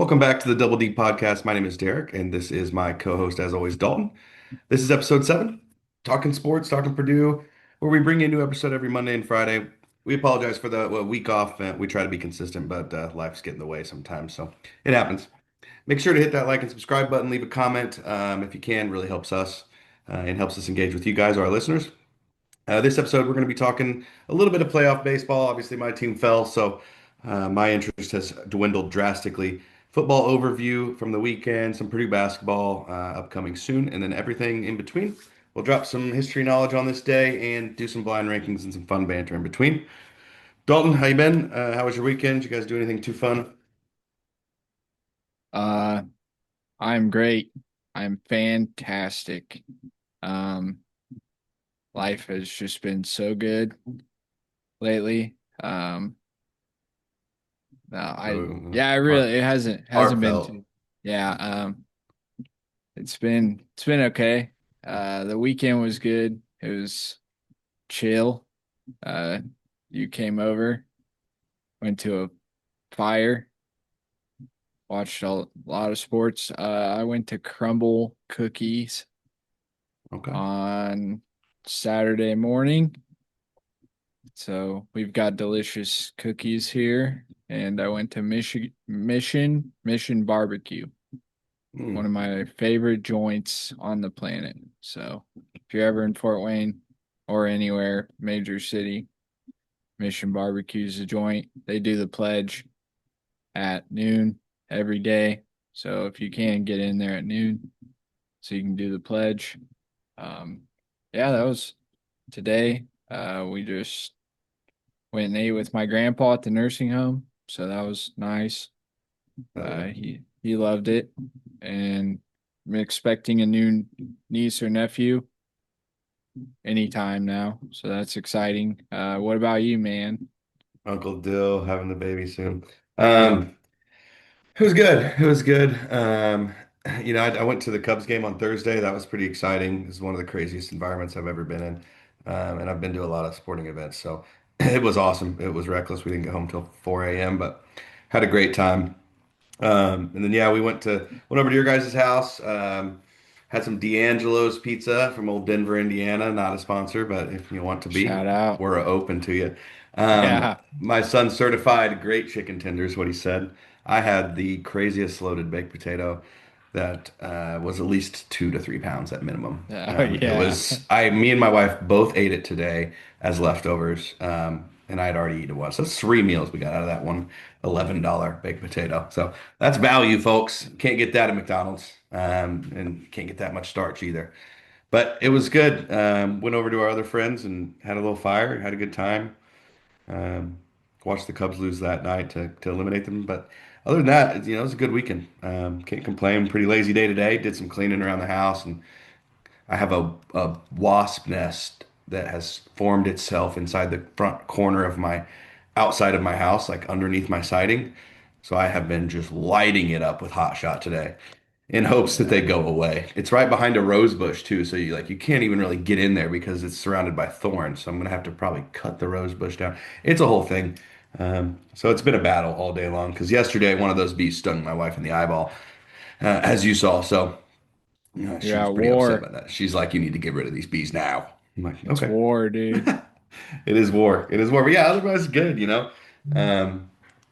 Welcome back to the Double D podcast. My name is Derek, and this is my co-host, as always, Dalton. This is episode 7, talking sports, talking Purdue, where we bring you a new episode every Monday and Friday. We apologize for the week off. We try to be consistent, but life's getting in the way sometimes, so it happens. Make sure to hit that like and subscribe button, leave a comment if you can. Really helps us and helps us engage with you guys, our listeners. This episode, we're going to be talking a little bit of playoff baseball. Obviously, my team fell, so my interest has dwindled drastically. Football overview from the weekend, some Purdue basketball upcoming soon, and then everything in between. We'll drop some history knowledge on this day and do some blind rankings and some fun banter in between. Dalton, how you been? How was your weekend? Did you guys do anything too fun? Uh, I'm great. I'm fantastic. Um, Life has just been so good lately. No, yeah, Heart, it hasn't been heartfelt. too. Yeah, it's been okay. The weekend was good. It was chill. Uh, you came over, went to a fire, watched a lot of sports. I went to Crumble Cookies Okay. on Saturday morning. So we've got delicious cookies here. And I went to Mission Barbecue, one Mm. of my favorite joints on the planet. So if you're ever in Fort Wayne or anywhere, major city, Mission Barbecue is a joint. They do the pledge at noon every day. So if you can get in there at noon so you can do the pledge. Um, yeah, that was today. We just went and ate with my grandpa at the nursing home, so that was nice. Oh yeah. He loved it, and I'm expecting a new niece or nephew anytime now, so that's exciting. What about you, man? Uncle Dill having the baby soon. Yeah, Um, It was good. It was good. I went to the Cubs game on Thursday. That was pretty exciting. It's one of the craziest environments I've ever been in. And I've been to a lot of sporting events. So it was awesome. It was reckless. We didn't get home till 4 a.m., but had a great time. And then, yeah, went over to your guys' house. Had some D'Angelo's pizza from old Denver, Indiana. Not a sponsor, but if you want to be, shout out. we're open to you. Yeah, My son certified great chicken tenders, what he said. I had the craziest loaded baked potato that was at least 2 to 3 pounds at minimum. oh yeah, Me and my wife both ate it today as leftovers, and I had already eaten one. So that's 3 meals we got out of that one $11 baked potato. So that's value, folks. Can't get that at McDonald's, and can't get that much starch either. But it was good. Went over to our other friends and had a little fire, had a good time. Um, Watched the Cubs lose that night to eliminate them. But other than that, it was a good weekend. Can't complain. Pretty lazy day today. Did some cleaning around the house, and I have a wasp nest that has formed itself inside the front corner of my outside of my house, like underneath my siding. So I have been just lighting it up with hot shot today in hopes that they yeah, go away. It's right behind a rose bush too, so you can't even really get in there because it's surrounded by thorns. So I'm gonna have to probably cut the rose bush down. It's a whole thing. So it's been a battle all day long because yesterday one of those bees stung my wife in the eyeball, as you saw. So you're she was at pretty upset war. by that. She's like, "You need to get rid of these bees now." I'm like, It's "Okay." war, dude. It is war. It is war. But yeah, otherwise good.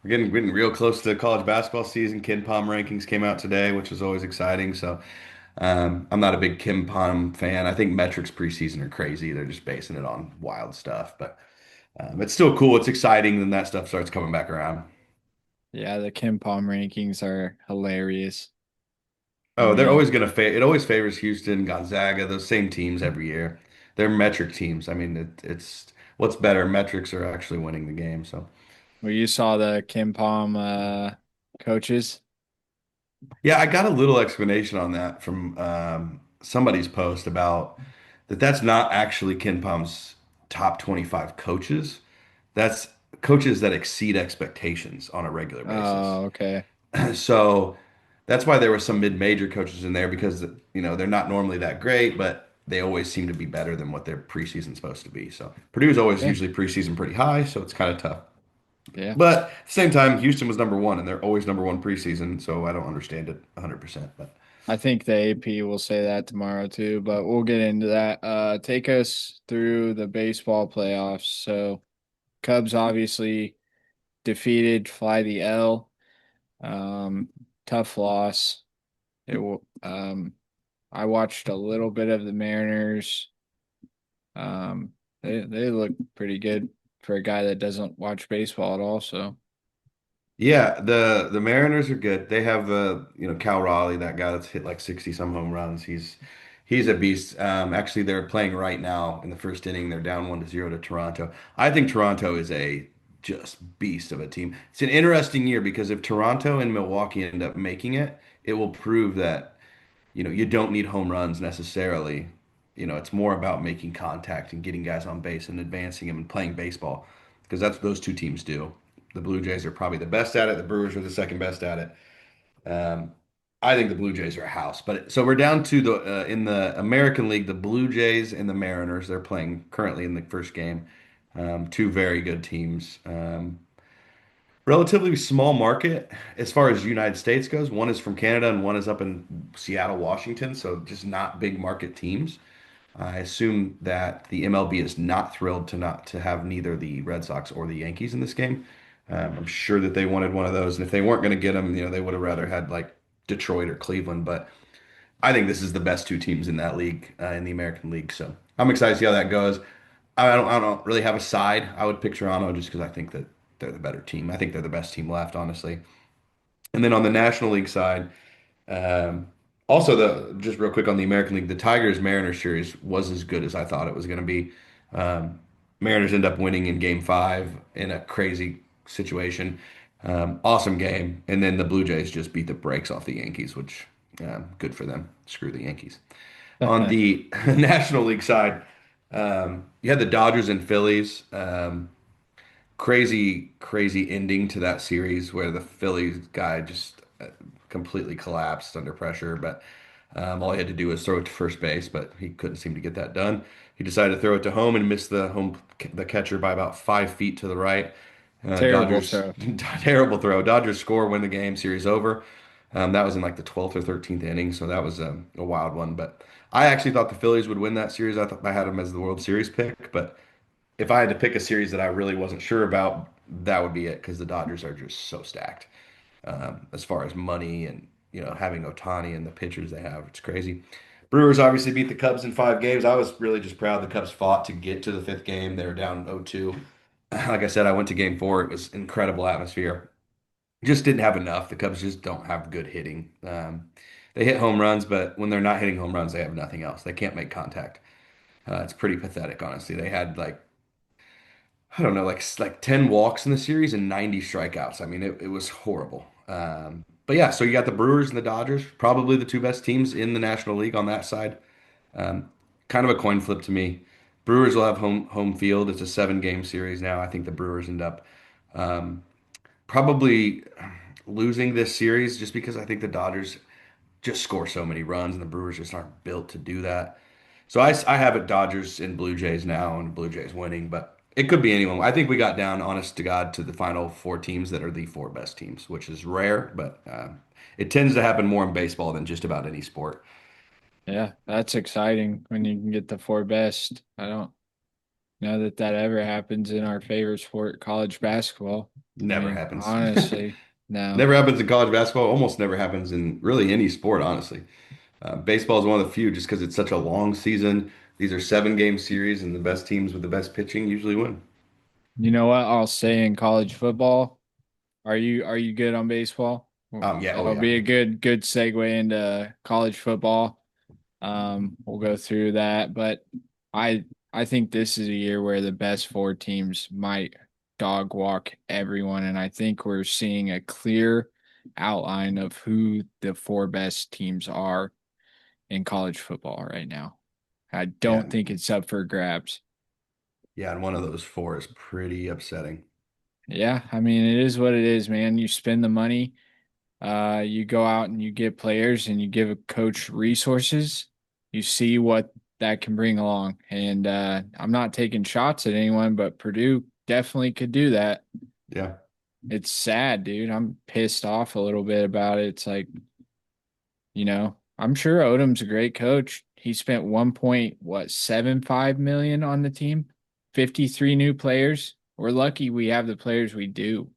We're getting real close to college basketball season. Ken Palm rankings came out today, which was always exciting. So I'm not a big Kim Palm fan. I think metrics preseason are crazy. They're just basing it on wild stuff, but it's still cool. It's exciting. Then that stuff starts coming back around. Yeah, the Kim Palm rankings are hilarious. I Oh, they're mean, always gonna it always favors Houston, Gonzaga, those same teams every year. They're metric teams. I mean, it's what's better, metrics are actually winning the game. So well, you saw the Kim Palm coaches. yeah, I got a little explanation on that from somebody's post about that's not actually Ken Palm's top 25 coaches. That's coaches that exceed expectations on a regular basis. Oh, okay. So that's why there were some mid-major coaches in there because they're not normally that great, but they always seem to be better than what their preseason's supposed to be. So Purdue's always Yeah. usually preseason pretty high, so it's kind of tough. Yeah. But at the same time, Houston was number one, and they're always number one preseason, so I don't understand it 100%. But I think the AP will say that tomorrow too, but we'll get into that. Take us through the baseball playoffs. So Cubs obviously defeated Fly the L. Um, Tough loss. It will, I watched a little bit of the Mariners. Um, they look pretty good for a guy that doesn't watch baseball at all. So yeah, the Mariners are good. They have Cal Raleigh, that guy that's hit like 60 some home runs. He's a beast. Actually, they're playing right now in the first inning. They're down 1-0 to Toronto. I think Toronto is a just beast of a team. It's an interesting year because if Toronto and Milwaukee end up making it, it will prove that you don't need home runs necessarily. It's more about making contact and getting guys on base and advancing them and playing baseball because that's what those two teams do. The Blue Jays are probably the best at it. The Brewers are the second best at it. Um, I think the Blue Jays are a house. But so we're down to the in the American League, the Blue Jays and the Mariners. They're playing currently in the first game. Two very good teams. Relatively small market as far as United States goes. One is from Canada and one is up in Seattle, Washington. So just not big market teams. I assume that the MLB is not thrilled to not to have neither the Red Sox or the Yankees in this game. I'm sure that they wanted one of those, and if they weren't going to get them, they would have rather had like Detroit or Cleveland. But I think this is the best two teams in that league, in the American League. So I'm excited to see how that goes. I don't really have a side. I would pick Toronto just because I think that they're the better team. I think they're the best team left, honestly. And then on the National League side, um, also the just real quick on the American League, the Tigers Mariners series was as good as I thought it was going to be. Um, Mariners end up winning in Game Five in a crazy situation. Awesome game, and then the Blue Jays just beat the brakes off the Yankees, which good for them. Screw the Yankees. On the National League side, you had the Dodgers and Phillies. Crazy, crazy ending to that series where the Phillies guy just completely collapsed under pressure. But all he had to do was throw it to first base, but he couldn't seem to get that done. He decided to throw it to home and missed the catcher by about 5 feet to the right. terrible Dodgers throw. terrible throw. Dodgers score, win the game, series over. That was in like the 12th or 13th inning, so that was a wild one. But I actually thought the Phillies would win that series. I thought I had them as the World Series pick, but if I had to pick a series that I really wasn't sure about, that would be it because the Dodgers are just so stacked as far as money and having Otani and the pitchers they have. It's crazy. Brewers obviously beat the Cubs in 5 games. I was really just proud the Cubs fought to get to the fifth game. They were down 0-2. Like I said, I went to game four. It was incredible atmosphere. Just didn't have enough. The Cubs just don't have good hitting. They hit home runs, but when they're not hitting home runs, they have nothing else. They can't make contact. It's pretty pathetic, honestly. They had like I don't know, like 10 walks in the series and 90 strikeouts. I mean, it was horrible. But yeah, so you got the Brewers and the Dodgers, probably the two best teams in the National League on that side. Um, Kind of a coin flip to me. Brewers will have home field. It's a 7 game series now. I think the Brewers end up um, probably losing this series just because I think the Dodgers just score so many runs and the Brewers just aren't built to do that. So I have it Dodgers and Blue Jays now and Blue Jays winning, but it could be anyone. I think we got down, honest to God, to the final four teams that are the four best teams, which is rare, but it tends to happen more in baseball than just about any sport. Yeah, that's exciting when you can get the four best. I don't know that that ever happens in our favorite sport, college basketball. I Never mean, happens. honestly, no. Never happens in college basketball. Almost never happens in really any sport, honestly. Baseball is one of the few just because it's such a long season. These are 7 game series, and the best teams with the best pitching usually win. You know what? I'll say in college football. Are you good on baseball? Well, Yeah, oh that'll yeah. be a good segue into college football. We'll go through that, but I I think this is a year where the best four teams might dog walk everyone, and I think we're seeing a clear outline of who the four best teams are in college football right now. I Yeah, don't think it's up for grabs. yeah, and one of those four is pretty upsetting. Yeah, I mean it is what it is, man. You spend the money. You go out and you get players and you give a coach resources. You see what that can bring along. And I'm not taking shots at anyone, but Purdue definitely could do that. Yeah. It's sad, dude. I'm pissed off a little bit about it. It's like, I'm sure Odom's a great coach. He spent 1.75 million on the team, 53 new players. We're lucky we have the players we do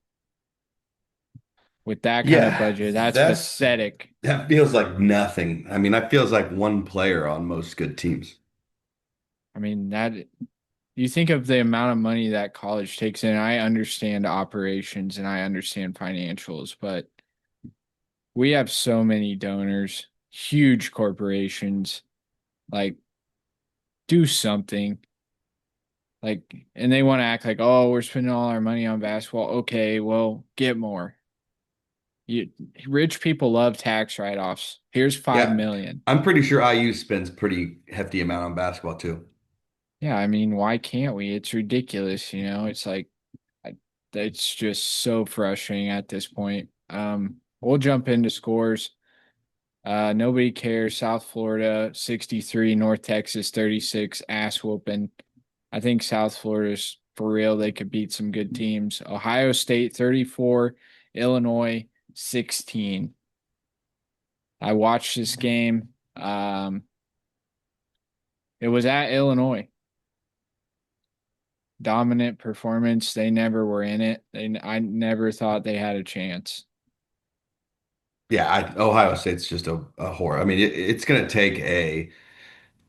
with that kind of Yeah, budget. That's that's pathetic. that feels like nothing. I mean, that feels like one player on most good teams. I mean, that you think of the amount of money that college takes in. I understand operations and I understand financials, but we have so many donors, huge corporations. Like, do something. Like, and they want to act like, oh, we're spending all our money on basketball. Okay, well, get more. You rich people love tax write-offs. Here's five Yeah, million. I'm pretty sure IU spends pretty hefty amount on basketball too. Yeah, I mean, why can't we? It's ridiculous, It's like I, it's just so frustrating at this point. We'll jump into scores. Nobody cares. South Florida 63, North Texas 36, ass whooping. I think South Florida's for real. They could beat some good teams. Ohio State 34, Illinois 16. I watched this game. It was at Illinois. Dominant performance. They never were in it. I never thought they had a chance. Yeah, Ohio State's just a horror. I mean, it's going to take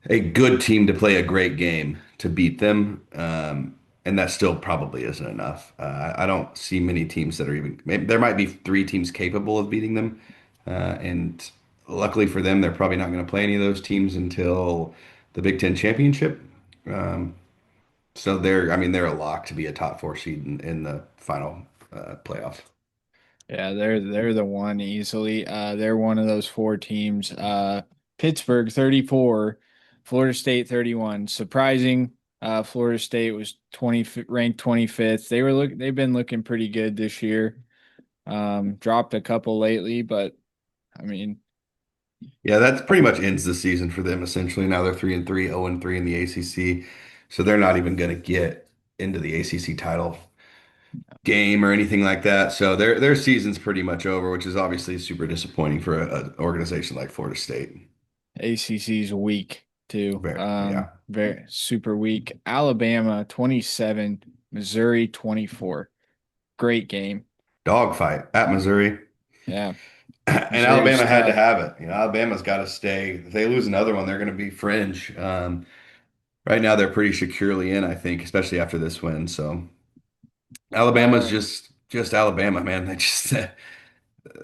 a good team to play a great game to beat them, and that still probably isn't enough. I don't see many teams that are even. Maybe, there might be three teams capable of beating them, and luckily for them, they're probably not going to play any of those teams until the Big Ten championship. Um, so I mean, they're a lock to be a top four seed in the final playoff. Yeah, they're the one easily. They're one of those four teams. Pittsburgh 34, Florida State 31. Surprising. Florida State was 20 ranked 25th. They've been looking pretty good this year. Dropped a couple lately, but I mean, Yeah, that pretty much ends the season for them essentially. Now they're 3-3, 0-3 in the ACC. So they're not even going to get into the ACC title game or anything like that. So their season's pretty much over, which is obviously super disappointing for an organization like Florida State. ACC's weak too. Very, yeah. Very super weak. Alabama 27, Missouri 24. Great game. Dogfight at Missouri. Yeah, And Missouri's Alabama had to tough. have it. Alabama's got to stay. If they lose another one, they're going to be fringe. Right now, they're pretty securely in, I think, especially after this win. So Alabama's Uh, just Alabama, man.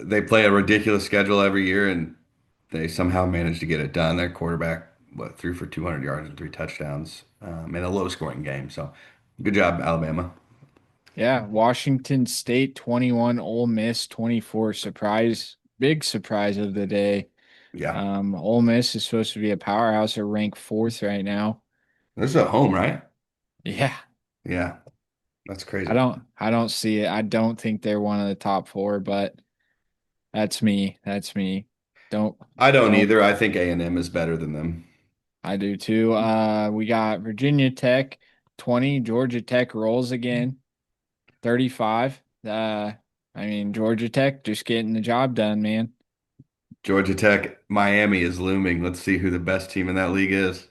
They play a ridiculous schedule every year, and they somehow manage to get it done. Their quarterback, threw for 200 yards and three touchdowns, in a low-scoring game. So, good job, Alabama. yeah, Washington State 21, Ole Miss 24. Surprise, big surprise of the day. Yeah, Ole Miss is supposed to be a powerhouse. They're ranked fourth right now. this is at home, right? Yeah, Yeah, that's I crazy. don't, I don't see it. I don't think they're one of the top four, but that's me. That's me. Don't, I don't don't. either. I think A&M is better than them. I do too. We got Virginia Tech 20, Georgia Tech rolls again 35. I mean, Georgia Tech just getting the job done, man. Georgia Tech, Miami is looming. Let's see who the best team in that league is.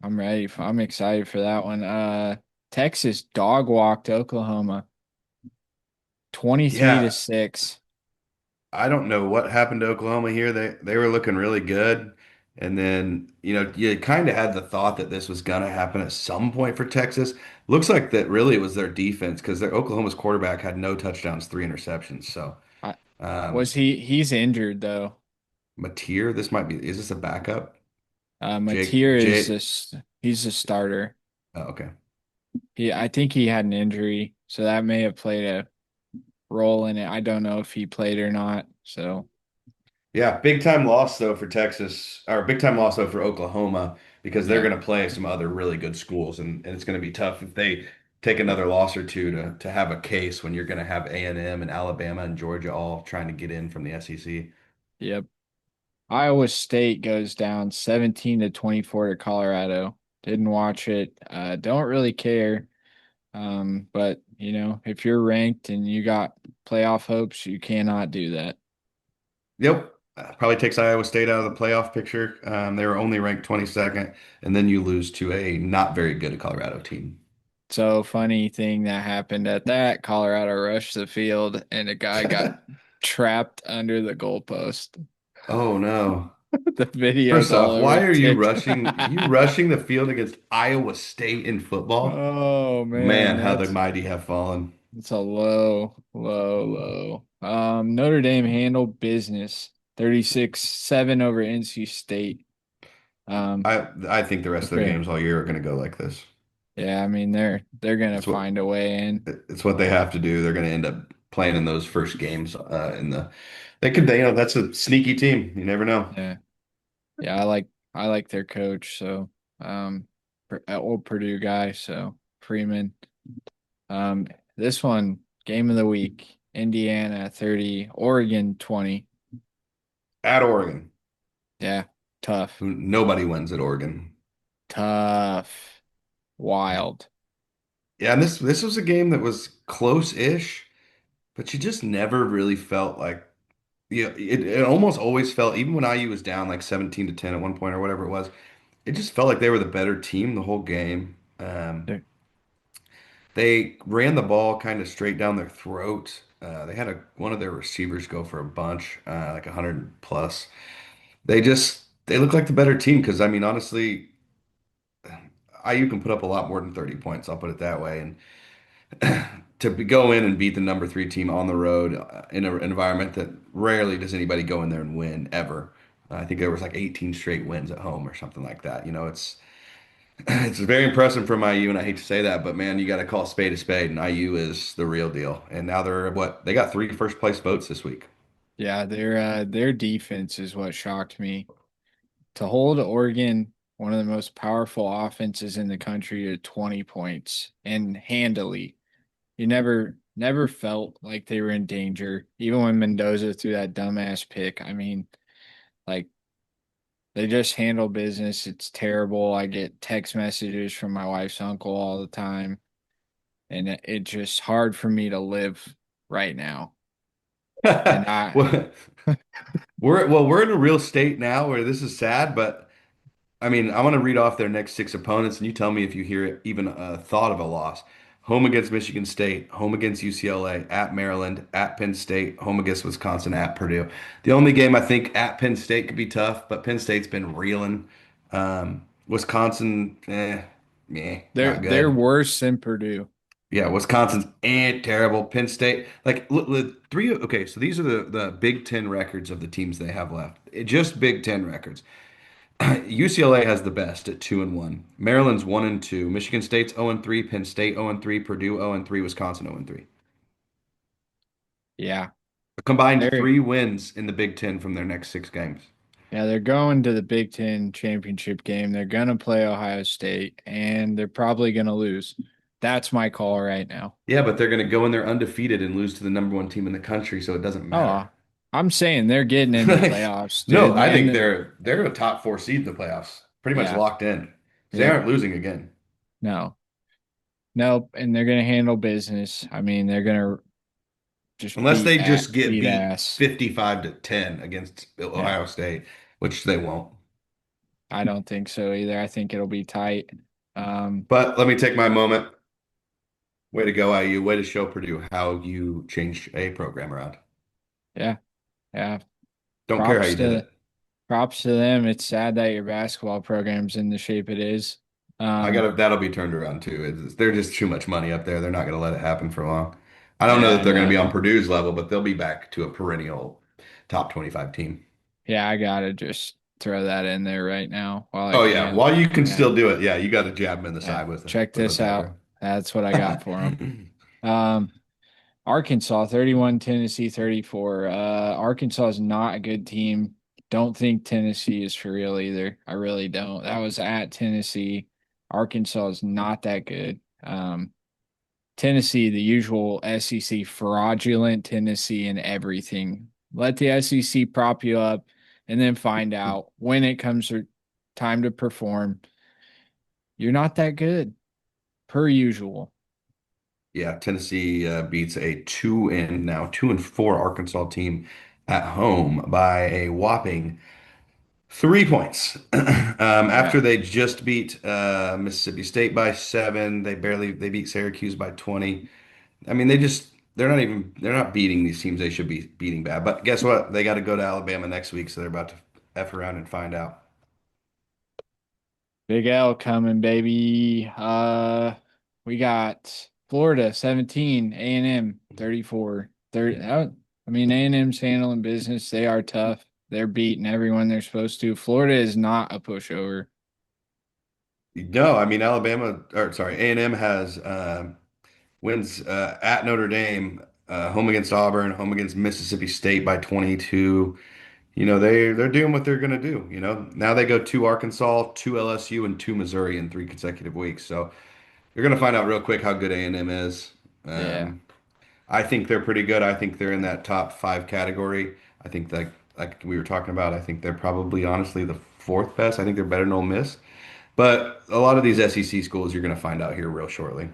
I'm ready. I'm excited for that one. Texas dog walked Oklahoma 23 to Yeah, 6. I don't know what happened to Oklahoma here. They were looking really good. And then, you kind of had the thought that this was gonna happen at some point for Texas. Looks like that really it was their defense because their Oklahoma's quarterback had no touchdowns, three interceptions. So, I, um, was he's injured though. Mateer, is this a backup? Mateer is Jake. this he's a starter. Oh, okay. I think he had an injury, so that may have played a role in it. I don't know if he played or not. So Yeah, big time loss though for Texas, or big time loss though for Oklahoma because they're yeah, going to play some other really good schools, and it's going to be tough if they take another loss or two to have a case when you're going to have A&M and Alabama and Georgia all trying to get in from the SEC. yep. Iowa State goes down 17 to 24 to Colorado. Didn't watch it. Don't really care. But If you're ranked and you got playoff hopes, you cannot do that. Yep. Probably takes Iowa State out of the playoff picture. They were only ranked 22nd, and then you lose to a not very good Colorado team. So funny thing that happened at that, Colorado rushed the field and a guy got trapped under the goalpost. Oh no. The video's First all off, over why are TikTok. you rushing the field against Iowa State in football? Oh man, Man, how the that's mighty have fallen. it's a low, low, low. Notre Dame handled business 36-7 over NC State. Um, I think the rest of their okay. games all year are going to go like this. Yeah, I mean they're gonna It's what find a way in. it's what they have to do. They're going to end up playing in those first games in the that's a sneaky team. You never know. Yeah. Yeah, I like their coach, so old Purdue guy, so Freeman. Um, this one, game of the week, Indiana 30, Oregon 20. At Oregon, Yeah, tough. who nobody wins at Oregon. Tough. Wild. Yeah, and this was a game that was close-ish, but you just never really felt like it almost always felt even when IU was down like 17 to 10 at one point or whatever it was, it just felt like they were the better team the whole game. They're They ran the ball kind of straight down their throat. They had one of their receivers go for a bunch, like 100 plus. They look like the better team because I mean honestly, IU can put up a lot more than 30 points. I'll put it that way. And go in and beat the number three team on the road in an environment that rarely does anybody go in there and win ever. I think there was like 18 straight wins at home or something like that. It's it's very impressive from IU, and I hate to say that, but man, you got to call a spade, and IU is the real deal. And now they're what? They got three first place votes this week. yeah, their defense is what shocked me. To hold Oregon, one of the most powerful offenses in the country, to 20 points and handily. You never felt like they were in danger, even when Mendoza threw that dumbass pick. I mean, like they just handle business. It's terrible. I get text messages from my wife's uncle all the time, and it's just hard for me to live right now. And Well, we're in a real state now where this is sad, but I mean, I want to read off their next six opponents, and you tell me if you hear even a thought of a loss. Home against Michigan State, home against UCLA, at Maryland, at Penn State, home against Wisconsin, at Purdue. The only game I think at Penn State could be tough, but Penn State's been reeling. Wisconsin, they're not they're good. worse than Purdue. Yeah, Wisconsin's terrible. Penn State, like look, three. Okay, so these are the Big Ten records of the teams they have left. Just Big Ten records. UCLA has the best at 2-1. Maryland's 1-2. Michigan State's 0-3. Penn State 0-3. Purdue 0-3. Wisconsin 0-3. Yeah, A combined they're three wins in the Big Ten from their next six games. yeah they're going to the Big Ten championship game. They're gonna play Ohio State, and they're probably gonna lose. That's my call right now. Yeah, but they're going to go in there undefeated and lose to the number one team in the country, so it doesn't matter. Oh, I'm saying they're getting in the playoffs, No, dude. I think And they're a top four seed in the playoffs, pretty much yeah, locked in. 'Cause they yep, aren't losing again. no, nope. And they're gonna handle business. I mean, they're gonna just Unless they just get beat beat ass. 55 to 10 against Yeah, Ohio State, which they won't. I don't think so either. I think it'll be tight. Um, But let me take my moment. Way to go, IU. Way to show Purdue how you change a program around. yeah, yeah. Don't care how Props you did to it. props to them. It's sad that your basketball program's in the shape it is. Um, That'll be turned around too. They're just too much money up there. They're not going to let it happen for long. I don't know yeah, that I they're going to know. be on Purdue's level, but they'll be back to a perennial top 25 team. Yeah, I gotta just throw that in there right now while I Oh yeah, can. while you can Yeah, still do it, yeah, you got to jab them in the yeah. side Check with a this out. dagger. That's what I got for them. Um, Arkansas 31, Tennessee 34. Arkansas is not a good team. Don't think Tennessee is for real either. I really don't. That was at Tennessee. Arkansas is not that good. Tennessee, the usual SEC fraudulent Tennessee in everything. Let the SEC prop you up and then find out when it comes to time to perform. You're not that good, per usual. Yeah, Tennessee beats a 2-4 Arkansas team at home by a whopping 3 points. Yeah. After they just beat Mississippi State by 7, they beat Syracuse by 20. I mean, they're not beating these teams they should be beating bad. But guess what? They got to go to Alabama next week, so they're about to F around and find out. Big L coming, baby. We got Florida 17, A&M 34. 30, I mean, A&M's handling business. They are tough. They're beating everyone they're supposed to. Florida is not a pushover. No, I mean Alabama, or sorry, A&M has wins at Notre Dame, home against Auburn, home against Mississippi State by 22. They're doing what they're gonna do. Now they go to Arkansas, to LSU, and to Missouri in 3 consecutive weeks. So you're gonna find out real quick how good A&M is. Yeah. Um, I think they're pretty good. I think they're in that top five category. I think like we were talking about, I think they're probably honestly the fourth best. I think they're better than Ole Miss. But a lot of these SEC schools you're gonna find out here real shortly.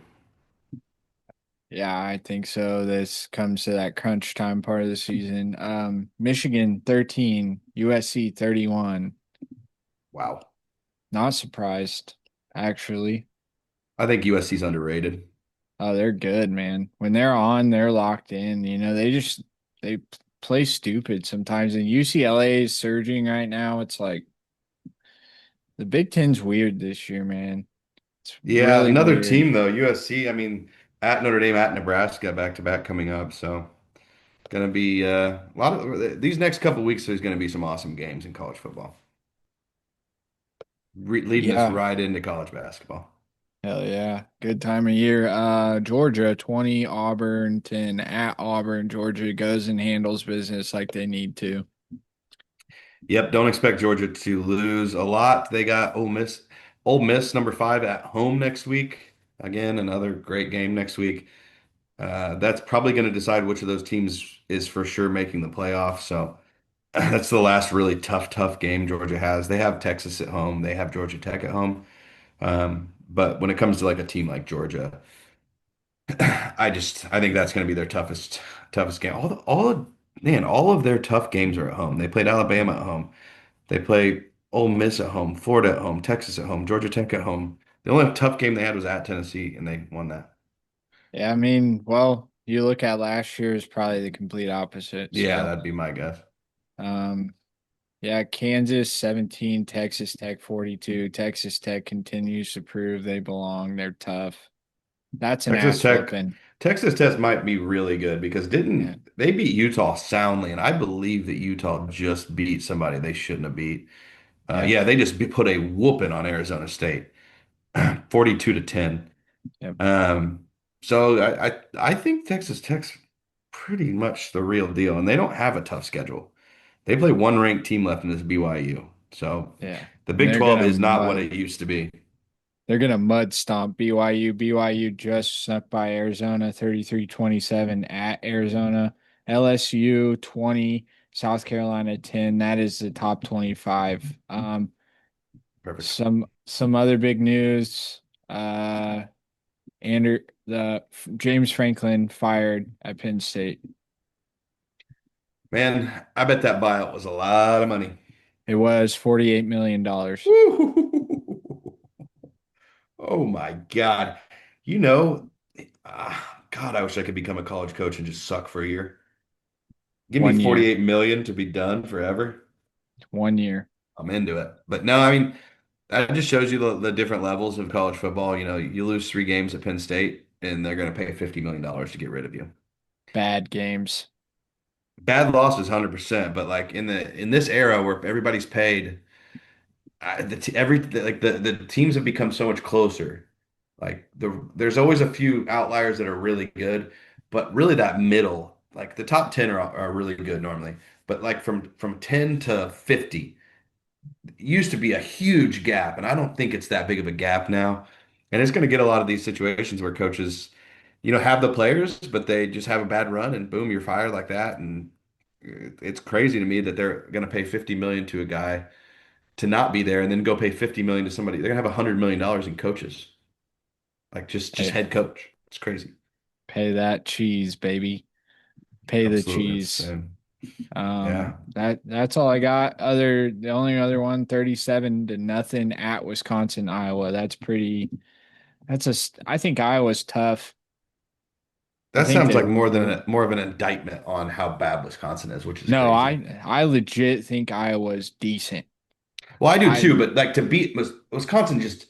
Yeah, I think so. This comes to that crunch time part of the season. Michigan 13, USC 31. Wow. Not surprised, actually. I think USC's underrated. Oh, they're good, man. When they're on, they're locked in. They play stupid sometimes. And UCLA is surging right now. It's like the Big Ten's weird this year, man. It's Yeah, really another weird. team though, USC. I mean, at Notre Dame, at Nebraska, back to back coming up. So gonna be a lot of these next couple weeks. There's gonna be some awesome games in college football, leading us Yeah, right into college basketball. hell yeah. Good time of year. Georgia 20, Auburn 10 at Auburn. Georgia goes and handles business like they need to. Yep, don't expect Georgia to lose a lot. They got Ole Miss number 5 at home next week. Again, another great game next week. That's probably going to decide which of those teams is for sure making the playoff. So that's the last really tough game Georgia has. They have Texas at home. They have Georgia Tech at home. But when it comes to like a team like Georgia, I think that's going to be their toughest game. All of their tough games are at home. They played Alabama at home. They play Ole Miss at home, Florida at home, Texas at home, Georgia Tech at home. The only tough game they had was at Tennessee, and they won that. Yeah, I mean, well, you look at last year is probably the complete opposite. Yeah, So, that'd be my guess. um, yeah, Kansas 17, Texas Tech 42. Texas Tech continues to prove they belong. They're tough. That's an Texas ass Tech, whooping. Texas Tech might be really good because Yeah. didn't they beat Utah soundly, and I believe that Utah just beat somebody they shouldn't have beat. Yeah. Yeah, they just put a whooping on Arizona State, 42-10. Yep. Um, so I think Texas Tech's pretty much the real deal, and they don't have a tough schedule. They play one ranked team left, and it's BYU. So Yeah. the And Big 12 is not what it used to be. they're gonna mud stomp BYU. BYU just snuck by Arizona 33-27 at Arizona. LSU 20, South Carolina 10. That is the top 25. Perfect. Some other big news. Uh the James Franklin fired at Penn State. Man, I bet that buyout was a lot of money. It was $48 million. Woo! Oh my God. You know, God, I wish I could become a college coach and just suck for a year. Give me 1 year. 48 million to be done forever. 1 year. I'm into it. But no, I mean, that just shows you the different levels of college football. You lose 3 games at Penn State, and they're going to pay $50 million to get rid of you. Bad games. Bad losses, 100%. But like in this era where everybody's paid, the teams have become so much closer. Like there's always a few outliers that are really good, but really that middle, like the top 10 are really good normally. But like from 10 to 50 used to be a huge gap, and I don't think it's that big of a gap now. And it's going to get a lot of these situations where coaches, have the players, but they just have a bad run, and boom, you're fired like that. And it's crazy to me that they're going to pay 50 million to a guy to not be there, and then go pay 50 million to somebody. They're going to have $100 million in coaches, like just Hey, head coach. It's crazy. Pay that cheese, baby. Pay the Absolutely cheese. insane. Yeah. That's all I got. The only other one, 37-0 at Wisconsin, Iowa. I think Iowa's tough. I That think sounds they like more of an indictment on how bad Wisconsin is, which is No, crazy. I legit think Iowa's decent. Well, I do I too, but like to beat Wisconsin just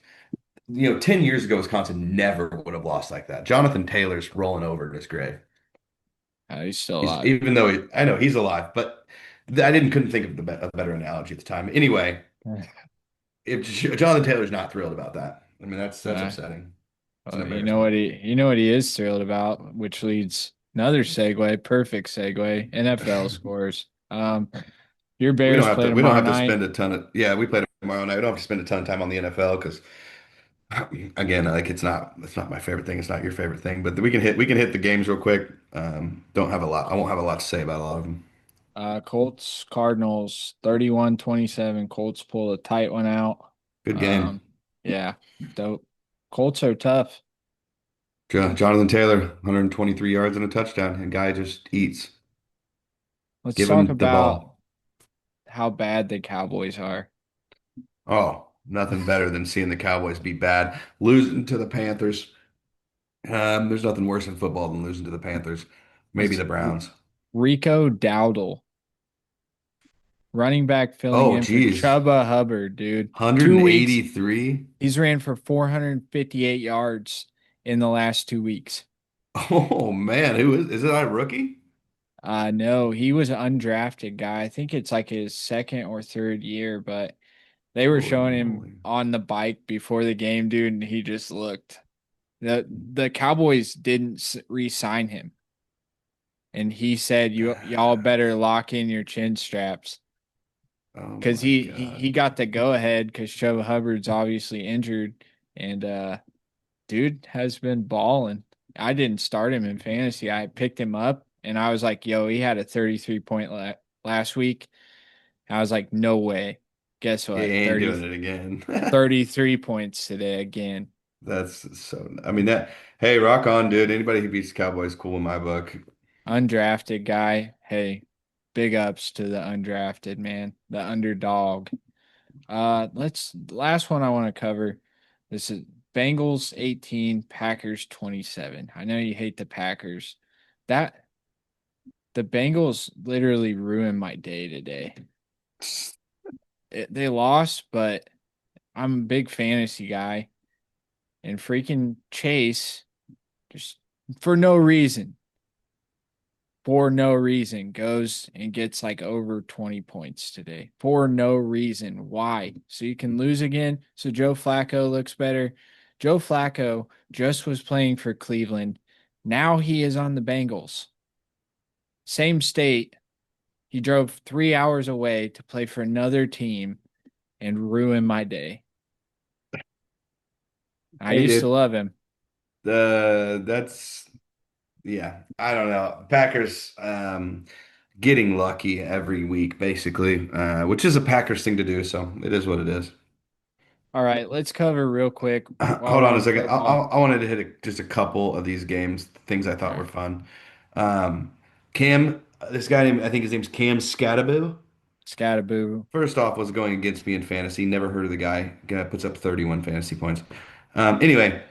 10 years ago, Wisconsin never would have lost like that. Jonathan Taylor's rolling over in his grave. He's still He's alive. even though I know he's alive, but I didn't couldn't think of a better analogy at the time. Anyway, if Jonathan Taylor's not thrilled about that, I mean that's Uh, upsetting. It's an well, embarrassment. you know what he is thrilled about, which leads another segue, perfect segue, NFL scores. Your Bears play We don't tomorrow have to night. spend a ton of yeah, we play tomorrow night. We don't have to spend a ton of time on the NFL because again, like it's not my favorite thing. It's not your favorite thing, but we can hit the games real quick. Don't have a lot. I won't have a lot to say about a lot of them. Colts Cardinals 31-27. Colts pull a tight one out. Good game. Um, yeah, dope. Colts are tough. Jonathan Taylor, 123 yards and a touchdown. And guy just eats. Let's Give talk him the about ball. how bad the Cowboys are. Oh, nothing better than seeing the Cowboys be bad. Losing to the Panthers. There's nothing worse in football than losing to the Panthers. Maybe It's the Browns. Rico Dowdle, running back filling Oh, in for geez. Chuba Hubbard, dude. 2 weeks. 183. He's ran for 458 yards in the last 2 weeks. Oh, man. Is it a rookie? No, he was an undrafted guy. I think it's like his second or third year, but they were Holy showing him moly. on the bike before the game, dude, and he just looked. The Cowboys didn't re-sign him, and he said, y'all better Gosh. lock in your chin straps." Oh Because my he God. got the go ahead because Chuba Hubbard's obviously injured, and dude has been balling. I didn't start him in fantasy. I picked him up, and I was like, "Yo, he had a 33-point last week." I was like, "No way." Guess He what? ain't doing it again. 33 points today again. I mean, hey, rock on, dude. Anybody who beats the Cowboys, cool in my book. Undrafted guy. Hey, big ups to the undrafted man, the underdog. Last one I want to cover. This is Bengals 18, Packers 27. I know you hate the Packers. That the Bengals literally ruined my day today. They lost, but I'm a big fantasy guy, and freaking Chase just for no reason, goes and gets like over 20 points today. For no reason. Why? So you can lose again. So Joe Flacco looks better. Joe Flacco just was playing for Cleveland. Now he is on the Bengals. Same state. He drove 3 hours away to play for another team and ruin my day. I Hey, used to dude. love him. That's yeah. I don't know. Packers getting lucky every week, basically, which is a Packers thing to do. So it is what it is. All right, let's cover real quick while Hold we're on a on second. football. I wanted to hit just a couple of these games, things I All thought were right, fun. Cam, this guy named, I think his name's Cam Skattebo. Scattaboo. First off, was going against me in fantasy. Never heard of the guy. Guy puts up 31 fantasy points. Anyway,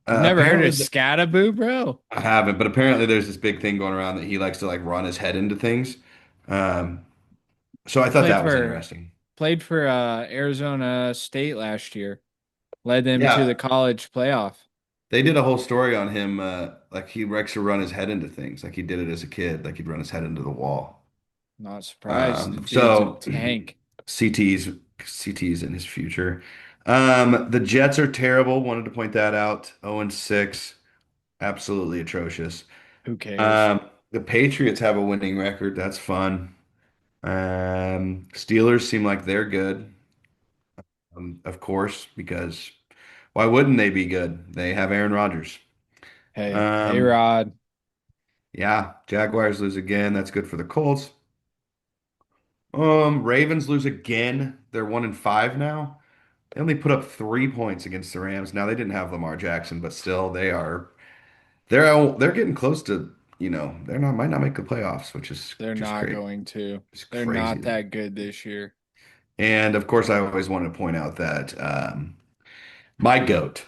You've never heard of apparently Scattaboo, bro? I haven't, but apparently there's this big thing going around that he likes to like run his head into things. Um, so I thought Played that was for interesting. played for Arizona State last year. Led them to the Yeah, college playoff. they did a whole story on him. Like he likes to run his head into things. Like he did it as a kid. Like he'd run his head into the wall. Not surprised. The Um, dude's a so tank. CT's CT's in his future. The Jets are terrible. Wanted to point that out. 0-6, absolutely atrocious. Who cares? The Patriots have a winning record. That's fun. Steelers seem like they're good, of course, because why wouldn't they be good? They have Aaron Rodgers. Hey Um, Rod. yeah, Jaguars lose again. That's good for the Colts. Ravens lose again. They're 1-5 now. They only put up 3 points against the Rams. Now they didn't have Lamar Jackson, but still they are. They're getting close to, they're not might not make the playoffs, which is They're just not crazy. going to. It's They're not crazy. that good this year. And of course, I always want to point out that my GOAT,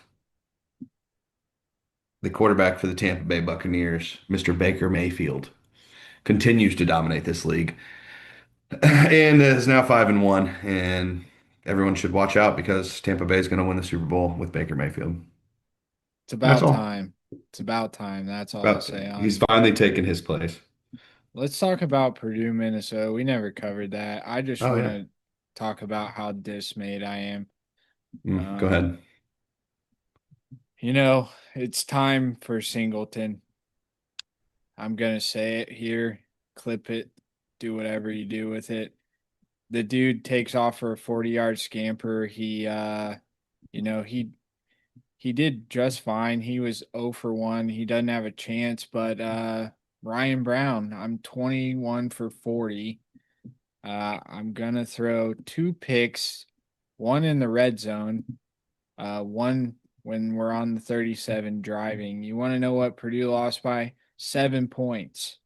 the quarterback for the Tampa Bay Buccaneers, Mr. Baker Mayfield, continues to dominate this league and is now 5-1. And everyone should watch out because Tampa Bay is going to win the Super Bowl with Baker Mayfield. It's That's about all. time. It's about time. That's all I'll But say he's on. finally taken his place. Let's talk about Purdue, Minnesota. We never covered that. I just Oh want yeah. to talk about how dismayed I am. Go Um, ahead. it's time for Singleton. I'm gonna say it here, clip it, do whatever you do with it. The dude takes off for a 40-yard scamper. You know, he did just fine. He was 0 for 1. He doesn't have a chance, but Ryan Brown, I'm 21 for 40. I'm gonna throw two picks, one in the red zone, one when we're on the 37 driving. You want to know what Purdue lost by? 7 points.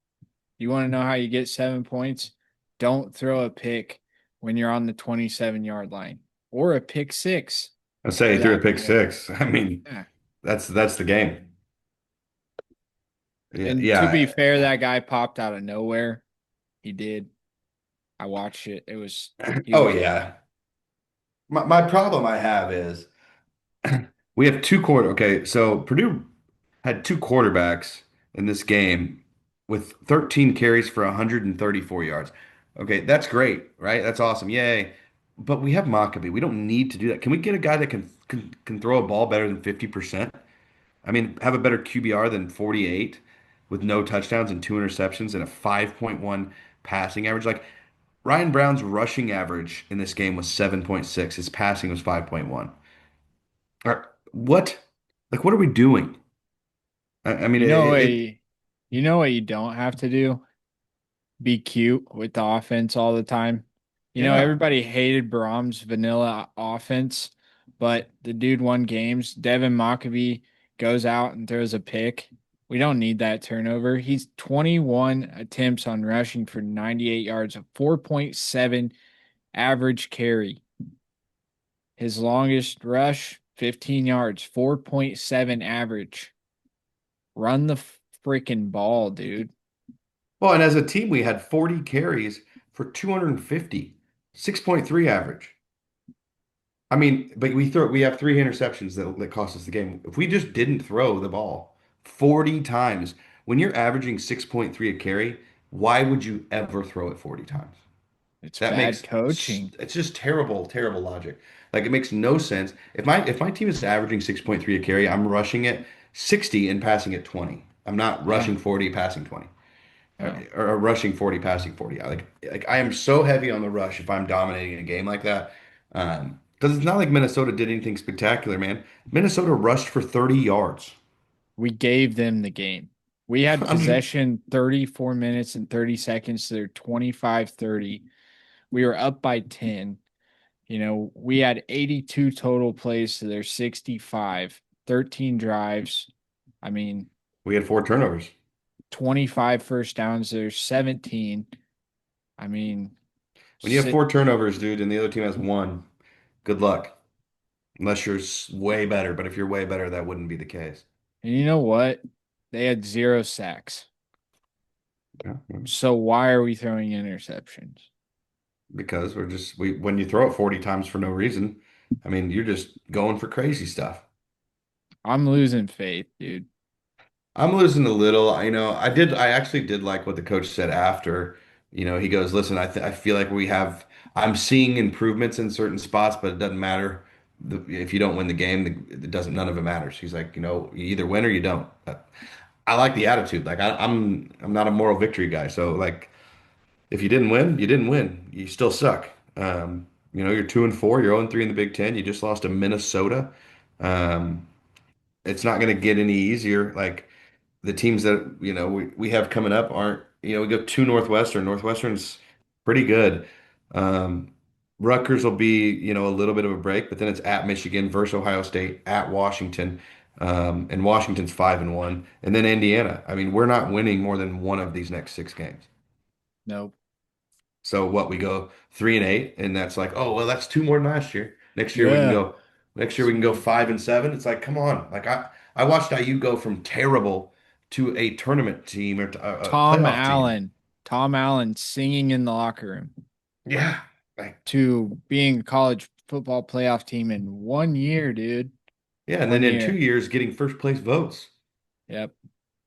You want to know how you get 7 points? Don't throw a pick when you're on the 27-yard line or a pick six I say for he threw a that pick matter. six. I mean, Yeah. that's the game. Yeah, And to be yeah. fair, that guy popped out of nowhere. He did. I watched it. He Oh was yeah. My problem I have is we have okay, so Purdue had two quarterbacks in this game with 13 carries for 134 yards. Okay, that's great, right? That's awesome. Yay. But we have Maccabee. We don't need to do that. Can we get a guy that can throw a ball better than 50%? I mean, have a better QBR than 48 with no touchdowns and two interceptions and a 5.1 passing average. Like Ryan Brown's rushing average in this game was 7.6. His passing was 5.1. What? Like, what are we doing? I mean, you know what you know what you don't have to do? Be cute with the offense all the time. yeah. Everybody hated Brahms' vanilla offense, but the dude won games. Devin Mockabee goes out and throws a pick. We don't need that turnover. He's 21 attempts on rushing for 98 yards, a 4.7 average carry. His longest rush, 15 yards, 4.7 average. Run the freaking ball, dude. Well, and as a team, we had 40 carries for 250, 6.3 average. I mean, but we have three interceptions that cost us the game. If we just didn't throw the ball 40 times, when you're averaging 6.3 a carry, why would you ever throw it 40 times? It's That bad makes coaching. it's just terrible, terrible logic. Like it makes no sense. If my team is averaging 6.3 a carry, I'm rushing it 60 and passing it 20. I'm not Yeah. rushing 40, passing 20. No. Or rushing 40, passing 40. Like I am so heavy on the rush if I'm dominating a game like that. Because it's not like Minnesota did anything spectacular, man. Minnesota rushed for 30 yards. We gave them the game. We had I'm just, possession 34 minutes and 30 seconds to their 25-30. We were up by 10. We had 82 total plays to their 65, 13 drives. I mean, we had four turnovers. 25 first downs, there's 17. I mean, When you have sit, four turnovers, dude, and the other team has one, good luck. Unless you're way better. But if you're way better, that wouldn't be the case. and you know what? They had 0 sacks. Yeah, yeah. So why are we throwing interceptions? Because we when you throw it 40 times for no reason, I mean, you're just going for crazy stuff. I'm losing faith, dude. I'm losing a little. I actually did like what the coach said after. He goes, "Listen, I feel like I'm seeing improvements in certain spots, but it doesn't matter. If you don't win the game, it doesn't. None of it matters." He's like, you either win or you don't. I like the attitude. Like I'm not a moral victory guy. So like, if you didn't win, you didn't win. You still suck. You're 2-4. You're 0-3 in the Big Ten. You just lost to Minnesota. Um, it's not going to get any easier. Like the teams that we have coming up aren't, we go to Northwestern. Northwestern's pretty good. Um, Rutgers will be, a little bit of a break, but then it's at Michigan versus Ohio State, at Washington. And Washington's 5-1, and then Indiana. I mean, we're not winning more than one of these next 6 games. Nope. So what we go 3-8, and that's like, oh well, that's two more than last year. Next year we can Yeah. go. Next year we can go Sweet. 5-7. It's like, come on. Like I watched IU go from terrible to a tournament team or to a Tom playoff team. Allen. Tom Allen singing in the locker room Yeah, like to being a college football playoff team in 1 year, dude. yeah, and then One in 2 year. years getting first place votes. Yep.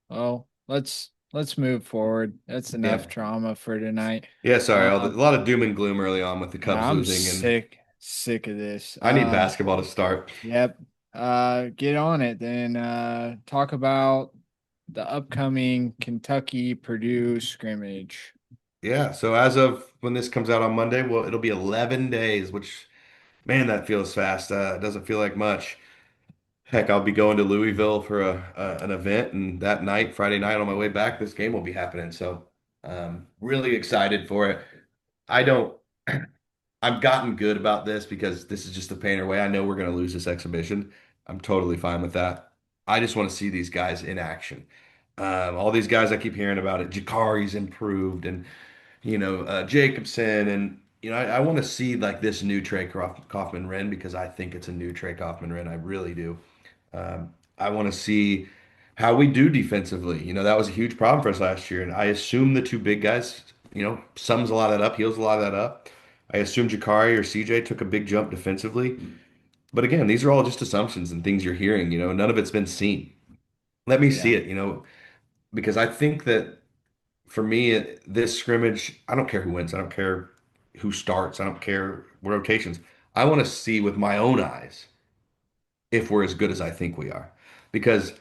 Oh, let's move forward. That's enough Yeah, trauma for tonight. yeah. Sorry, a Um, lot of doom and gloom early on with the yeah, Cubs I'm losing, and sick of this. I need basketball to start. Yep. Get on it then. Talk about the upcoming Kentucky Purdue scrimmage. Yeah, so as of when this comes out on Monday, well, it'll be 11 days, which, man, that feels fast. It doesn't feel like much. Heck, I'll be going to Louisville for an event, and that night, Friday night, on my way back, this game will be happening. So, really excited for it. I don't, I've gotten good about this because this is just the Painter way. I know we're going to lose this exhibition. I'm totally fine with that. I just want to see these guys in action. All these guys I keep hearing about it. Jakari's improved, and Jacobson, and I want to see like this new Kaufman Wren because I think it's a new Trey Kaufman Wren. I really do. I want to see how we do defensively. That was a huge problem for us last year, and I assume the two big guys, sums a lot of that up, heals a lot of that up. I assume Jakari or CJ took a big jump defensively, but again, these are all just assumptions and things you're hearing. None of it's been seen. Let me see Yeah. it. Because I think that for me, this scrimmage, I don't care who wins. I don't care who starts. I don't care rotations. I want to see with my own eyes if we're as good as I think we are. Because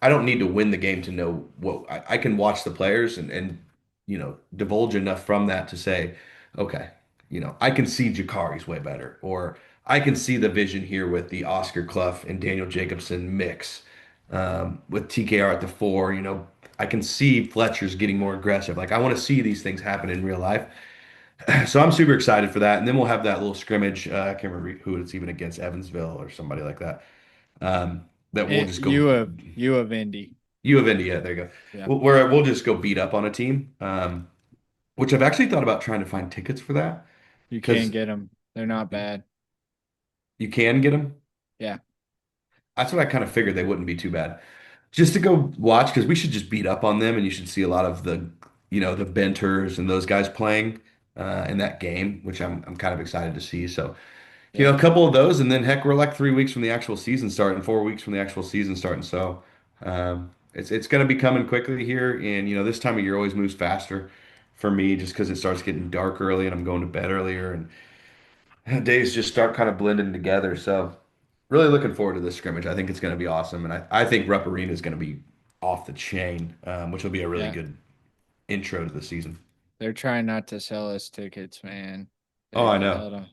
I don't need to win the game to know what I can watch the players and divulge enough from that to say, okay, I can see Jakari's way better, or I can see the vision here with the Oscar Clough and Daniel Jacobson mix, with TKR at the four. I can see Fletcher's getting more aggressive. Like I want to see these things happen in real life. So I'm super excited for that. And then we'll have that little scrimmage. I can't remember who it's even against, Evansville or somebody like that. That we'll just go. You of Indy. U of India, there you go. Yeah. Where we'll just go beat up on a team, which I've actually thought about trying to find tickets for that You can't because get them. They're not bad. you can get them. Yeah. That's what I kind of figured they wouldn't be too bad. Just to go watch because we should just beat up on them, and you should see a lot of the Benters and those guys playing in that game, which I'm kind of excited to see. So, Yeah. a couple of those, and then heck, we're like 3 weeks from the actual season starting, 4 weeks from the actual season starting. So, it's going to be coming quickly here, and this time of year always moves faster for me, just because it starts getting dark early, and I'm going to bed earlier, and days just start kind of blending together. So, really looking forward to this scrimmage. I think it's going to be awesome, and I think Rupp Arena is going to be off the chain, which will be a really Yeah. good intro to the season. They're trying not to sell us tickets, man. Oh, They I know. held on.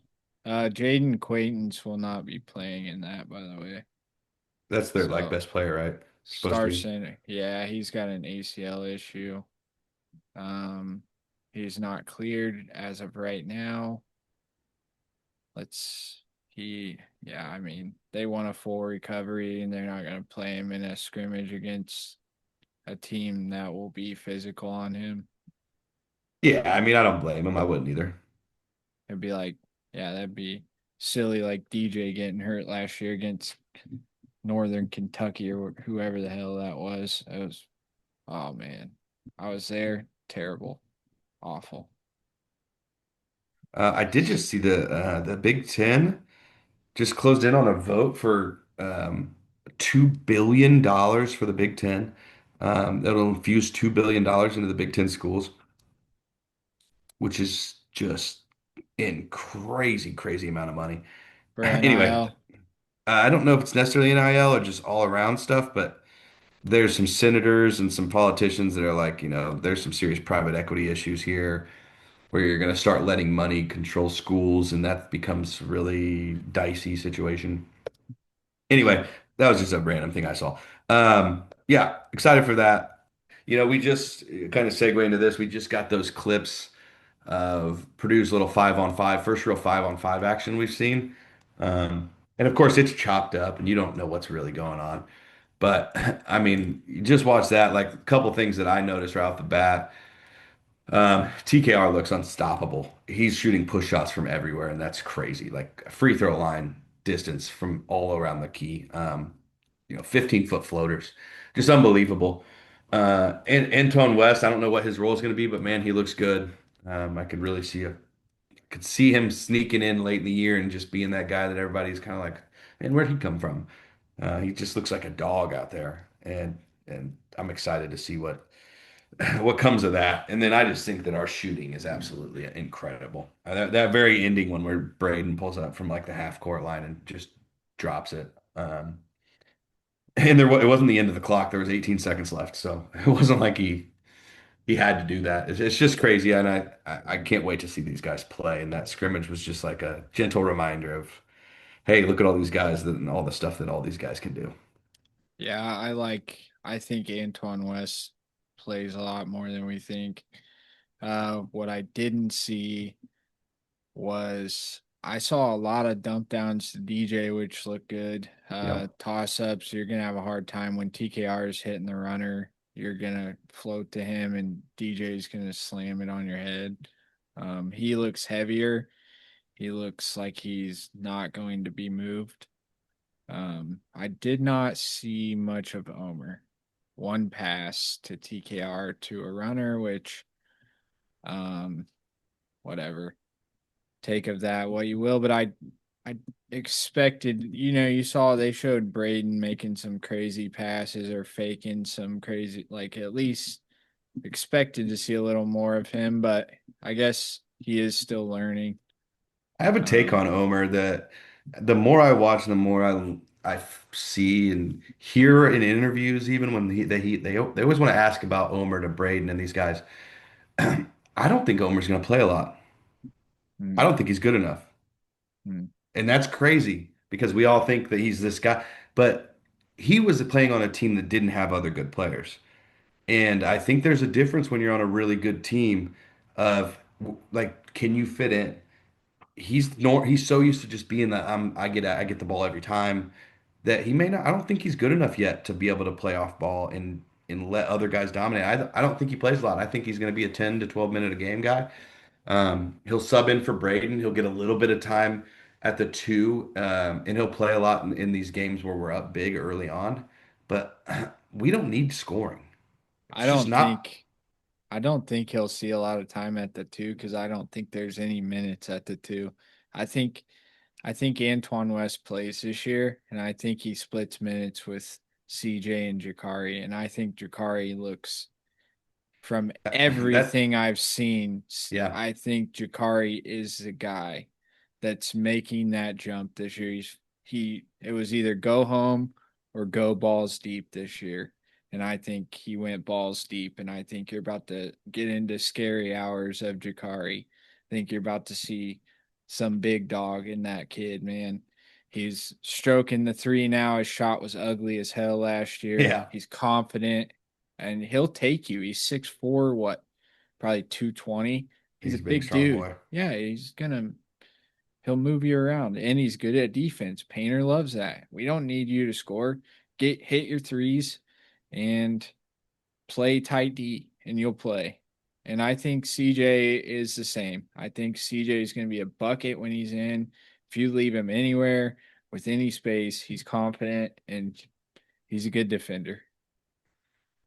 Jaden Quaintance will not be playing in that, by the way. That's their like So best player, right? Supposed to Star be. Center, yeah, he's got an ACL issue. Um, he's not cleared as of right now. Let's he yeah, I mean, they want a full recovery and they're not gonna play him in a scrimmage against a team that will be physical on him. Yeah, I mean, I don't blame him. I wouldn't either. It'd be like, yeah, that'd be silly like DJ getting hurt last year against Northern Kentucky or whoever the hell that was. It was oh man. I was there. Terrible. Awful. I did just see the Big Ten just closed in on a vote for $2 billion for the Big Ten. That'll infuse $2 billion into the Big Ten schools, which is just in crazy, crazy amount of money. For Anyway, NIL. I don't know if it's necessarily NIL or just all around stuff, but there's some senators and some politicians that are like, there's some serious private equity issues here where you're going to start letting money control schools, and that becomes a really dicey situation. Anyway, Yeah. that was just a random thing I saw. Yeah, excited for that. We just kind of segue into this. We just got those clips of Purdue's little 5-on-5, first real 5-on-5 action we've seen. And of course, it's chopped up, and you don't know what's really going on. But I mean, you just watch that. Like a couple things that I noticed right off the bat. TKR looks unstoppable. He's shooting push shots from everywhere, and that's crazy. Like a free throw line distance from all around the key. 15-foot floaters, just unbelievable. And Antoine West, I don't know what his role is going to be, but man, he looks good. I could see him sneaking in late in the year and just being that guy that everybody's kind of like, man, where'd he come from? He just looks like a dog out there, and I'm excited to see what comes of that. And then I just think that our shooting is absolutely incredible. That very ending one where Braden pulls up from like the half court line and just drops it. And it wasn't the end of the clock. There was 18 seconds left, so it wasn't like he had to do that. It's just crazy, and I can't wait to see these guys play. And that scrimmage was just like a gentle reminder of, hey, look at all these guys and all the stuff that all these guys can do. Yeah, I think Antoine West plays a lot more than we think. What I didn't see was I saw a lot of dump downs to DJ, which looked good. Yep. Toss ups, you're gonna have a hard time when TKR is hitting the runner. You're gonna float to him, and DJ's gonna slam it on your head. He looks heavier. He looks like he's not going to be moved. I did not see much of Omer. One pass to TKR to a runner, which, um, whatever. Take of that what you will, but I expected, you saw they showed Braden making some crazy passes or faking some crazy, like at least expected to see a little more of him, but I guess he is still learning. I have a take Um, on Omer that the more I watch, the more I see and hear in interviews, even when they always want to ask about Omer to Braden and these guys. I don't think Omer's going to play a lot. I mm, don't think he's good enough. mm. And that's crazy because we all think that he's this guy, but he was playing on a team that didn't have other good players. And I think there's a difference when you're on a really good team of like, can you fit in? He's so used to just being the I get the ball every time that he may not. I don't think he's good enough yet to be able to play off ball and let other guys dominate. I don't think he plays a lot. I think he's going to be a 10 to 12 minute a game guy. He'll sub in for Braden. He'll get a little bit of time at the two, and he'll play a lot in these games where we're up big early on. But we don't need scoring. I It's just don't not. think I don't think he'll see a lot of time at the two because I don't think there's any minutes at the two. I think I think Antoine West plays this year, and I think he splits minutes with CJ and Jakari, and I think Jakari looks from That everything I've seen. yeah, I think Jakari is the guy that's making that jump this year. It was either go home or go balls deep this year. And I think he went balls deep. And I think you're about to get into scary hours of Jakari. I think you're about to see some big dog in that kid, man. He's stroking the three now. His shot was ugly as hell last year. yeah. He's confident and he'll take you. He's 6'4", what, probably 220. He's a He's a big, big strong dude. boy. Yeah, he'll move you around and he's good at defense. Painter loves that. We don't need you to score. Hit your threes and play tight D and you'll play. And I think CJ is the same. I think CJ is going to be a bucket when he's in. If you leave him anywhere with any space, he's confident and he's a good defender.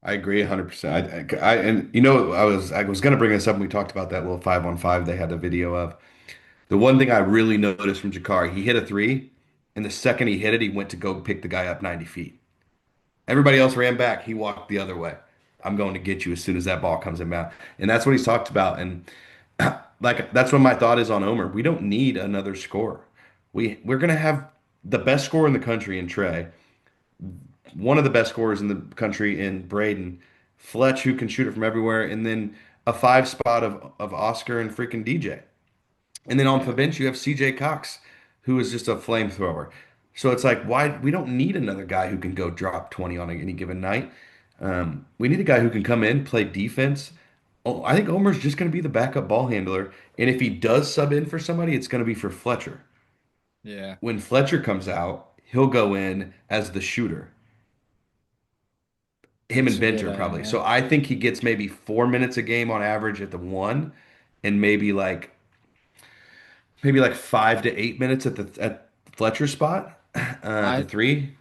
I agree 100%. And I was gonna bring this up when we talked about that little 5-on-5 they had the video of. The one thing I really noticed from Jakari, he hit a three, and the second he hit it, he went to go pick the guy up 90 feet. Everybody else ran back. He walked the other way. I'm going to get you as soon as that ball comes inbound. And that's what he's talked about. And like that's what my thought is on Omer. We don't need another scorer. We're gonna have the best scorer in the country in Trey, one of the best scorers in the country in Braden, Fletch who can shoot it from everywhere, and then a five spot of Oscar and freaking DJ. And then on the Yeah. bench, you have CJ Cox, who is just a flamethrower. So it's like, why we don't need another guy who can go drop 20 on any given night. We need a guy who can come in, play defense. Oh, I think Omer's just going to be the backup ball handler. And if he does sub in for somebody, it's going to be for Fletcher. Yeah. When Fletcher comes out, he'll go in as the shooter. him That's and a good Benter probably. idea. So I think he gets maybe 4 minutes a game on average at the one, and maybe like 5 to 8 minutes at Fletcher's spot at the I three.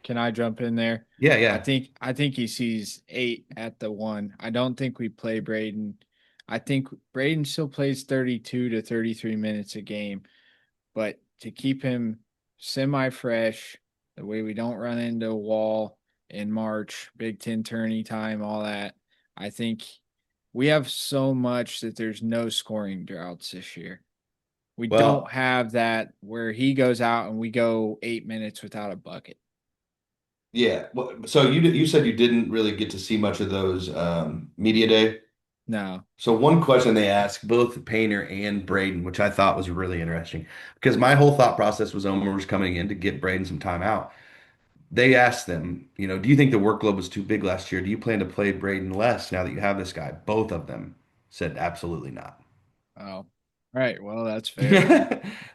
Can I jump in there? Yeah, I yeah. think I think he sees 8 at the one. I don't think we play Braden. I think Braden still plays 32 to 33 minutes a game, but to keep him semi fresh, the way we don't run into a wall in March, Big Ten tourney time, all that, I think we have so much that there's no scoring droughts this year. We don't Well, have that where he goes out and we go 8 minutes without a bucket. yeah. Well, so you said you didn't really get to see much of those media day. No. So one question they asked both Painter and Braden, which I thought was really interesting, because my whole thought process was Omer was coming in to get Braden some time out. They asked them, do you think the workload was too big last year? Do you plan to play Braden less now that you have this guy? Both of them said absolutely not. Oh, right. Well, that's fair then.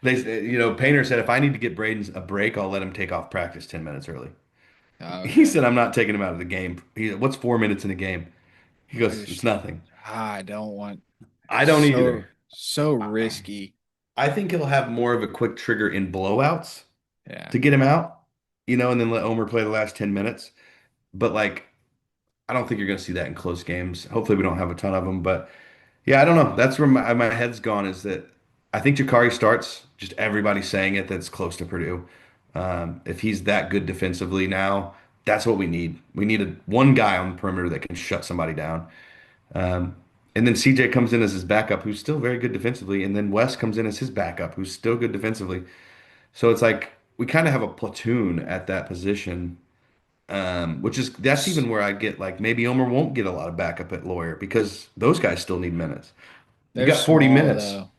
Painter said if I need to get Braden a break, I'll let him take off practice 10 minutes early. He Okay. said I'm not taking him out of the game. What's 4 minutes in a game? He I goes, it's just nothing. I don't want I don't either. so I risky. I think he'll have more of a quick trigger in blowouts Yeah. to get him out, and then let Omer play the last 10 minutes. But like, I don't think you're going to see that in close games. Hopefully, we don't have a ton of them. But yeah, I don't know. That's where my head's gone is that I think Jakari starts. Just everybody saying it that's close to Purdue. If he's that good defensively now, that's what we need. We need one guy on the perimeter that can shut somebody down. Um, and then CJ comes in as his backup, who's still very good defensively. And then Wes comes in as his backup, who's still good defensively. So it's like we kind of have a platoon at that position, that's S- even where I get like maybe Omer won't get a lot of backup at lawyer because those guys still need minutes. You They're got 40 small minutes. though.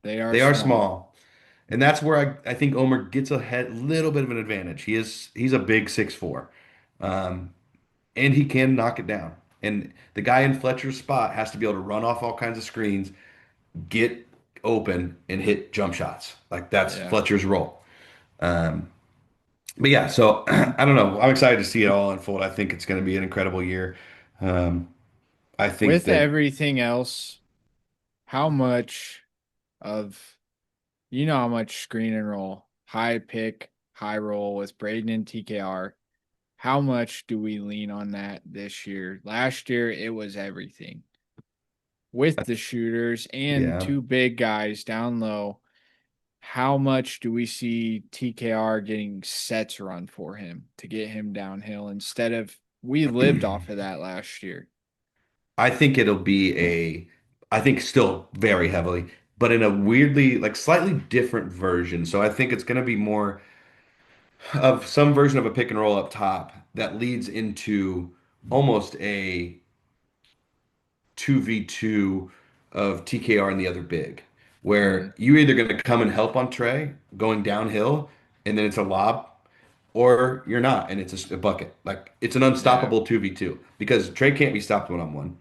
They are They are small. small. And that's where I think Omer gets a little bit of an advantage. He's a big 6'4". Um, and he can knock it down. And the guy in Fletcher's spot has to be able to run off all kinds of screens, get open, and hit jump shots. Like that's Yeah. Fletcher's role. Um, but yeah, so I don't know. I'm excited to see it all unfold. I think it's going to be an incredible year. Um, I think With that everything else, how much of how much screen and roll, high pick, high roll with Braden and TKR. How much do we lean on that this year? Last year it was everything. With the shooters and yeah, two big guys down low, how much do we see TKR getting sets run for him to get him downhill instead of we lived off of that last year? I think it'll be I think still very heavily, but in a weirdly like slightly different version. So I think it's going to be more of some version of a pick and roll up top that leads into almost a 2v2 of TKR and the other big, Mm, where you're either going to come and help on Trey going downhill and then it's a lob, or you're not and it's a bucket. Like it's an yeah, unstoppable 2v2 because Trey can't be stopped one-on-one.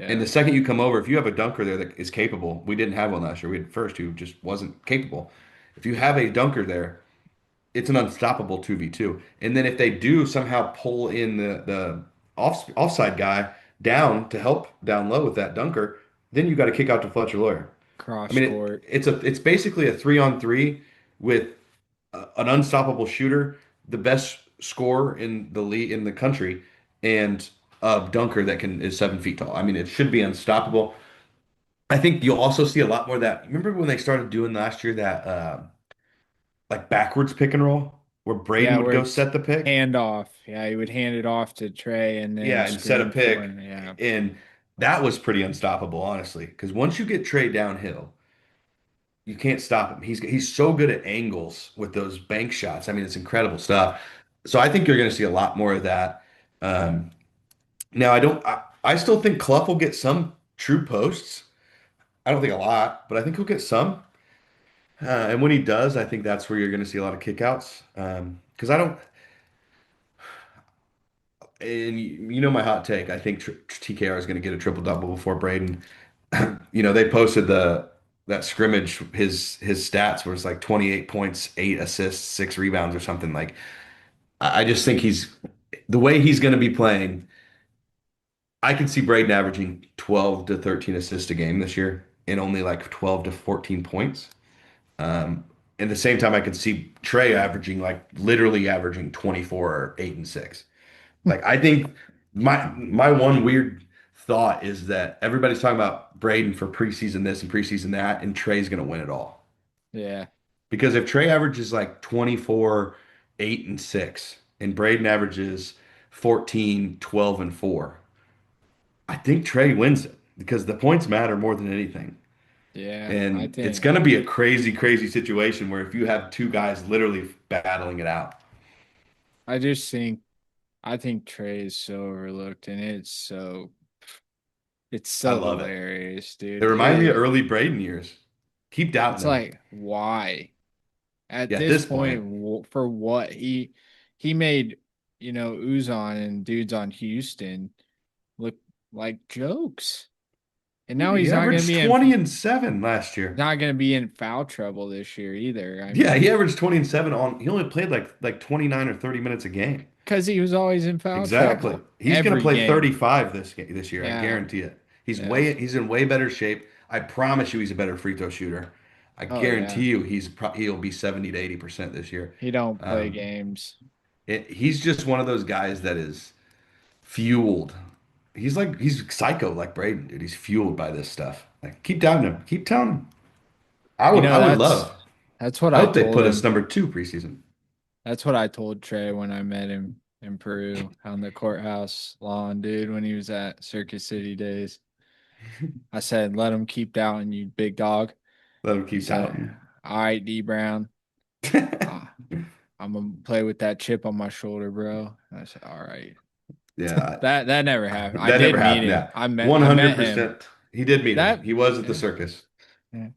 And yeah, the second you come over, if you have a dunker there that is capable, we didn't have one last year. We had first who just wasn't capable. If you have a dunker there, it's an unstoppable 2v2. And then if they do somehow pull in the offside guy down to help down low with that dunker, then you got to kick out to Fletcher Lawyer. I cross mean, court, it's basically a 3-on-3 with an unstoppable shooter, the best scorer in the league in the country, and a dunker that can is 7 feet tall. I mean, it should be unstoppable. I think you'll also see a lot more of that. Remember when they started doing last year that like backwards pick and roll where yeah, Braden would where go it's set the pick? handoff. Yeah, he would hand it off to Trey and then Yeah, and set a screen for pick. him. Yeah, And that was pretty unstoppable, honestly. Because once you get Trey downhill, you can't stop him. He's so good at angles with those bank shots. I mean, it's incredible stuff. So I think you're going to see a lot more of that. Um, now I still think Clough will get some true posts. I don't think a lot, but I think he'll get some. And when he does, I think that's where you're going to see a lot of kickouts. Because I don't, and you know my hot take. I think TKR is going to get a triple double before Braden. They posted that scrimmage. His stats were like 28 points, 8 assists, 6 rebounds, or something. Like I just think the way he's going to be playing. I can see Braden averaging 12 to 13 assists a game this year and only like 12 to 14 points. Um, at the same time, I could see Trey averaging like literally averaging 24 or 8 and 6. Like I think my one weird thought is that everybody's talking about Braden for preseason this and preseason that, and Trey's gonna win it all. Yeah. Because if Trey averages like 24, 8 and 6, and Braden averages 14, 12 and 4, I think Trey wins it because the points matter more than anything. Yeah. I And it's think going to be a crazy, crazy situation where if you have two guys literally battling it out, I just think I think Trey is so overlooked, and it's so I love it. hilarious, It dude. reminds me of early Braden years. Keep doubting It's him. like, why at Yeah, at this this point, point, for what he made, Uzon and dudes on Houston look like jokes, and now he he's not gonna averaged be 20 and 7 last year. in foul trouble this year either. I Yeah, he mean, averaged 20 and 7 on he only played like 29 or 30 minutes a game. because he was always in foul Exactly. trouble He's going to every play game. 35 this year. I Yeah, guarantee it. yeah. He's in way better shape. I promise you he's a better free throw shooter. I Oh yeah. guarantee you he'll be 70 to 80% this year. He don't play Um, games. he's just one of those guys that is fueled. He's psycho like Braden, dude. He's fueled by this stuff. Like keep doubting him. Keep telling him. You I know, would that's love. that's what I I hope they told put us him. number 2 preseason. That's what I told Trey when I met him in Peru on the courthouse lawn, dude, when he was at Circus City days. I said, let him keep doubting you, big dog. Let him He keep said, doubting. all right, D Brown. Uh, I'm gonna play with that chip on my shoulder, bro. And I said, all right. Yeah, That never happened. I that did never meet happened. him. Yeah, I met him. 100%. He did meet him. That He was at the yeah. circus. Yeah.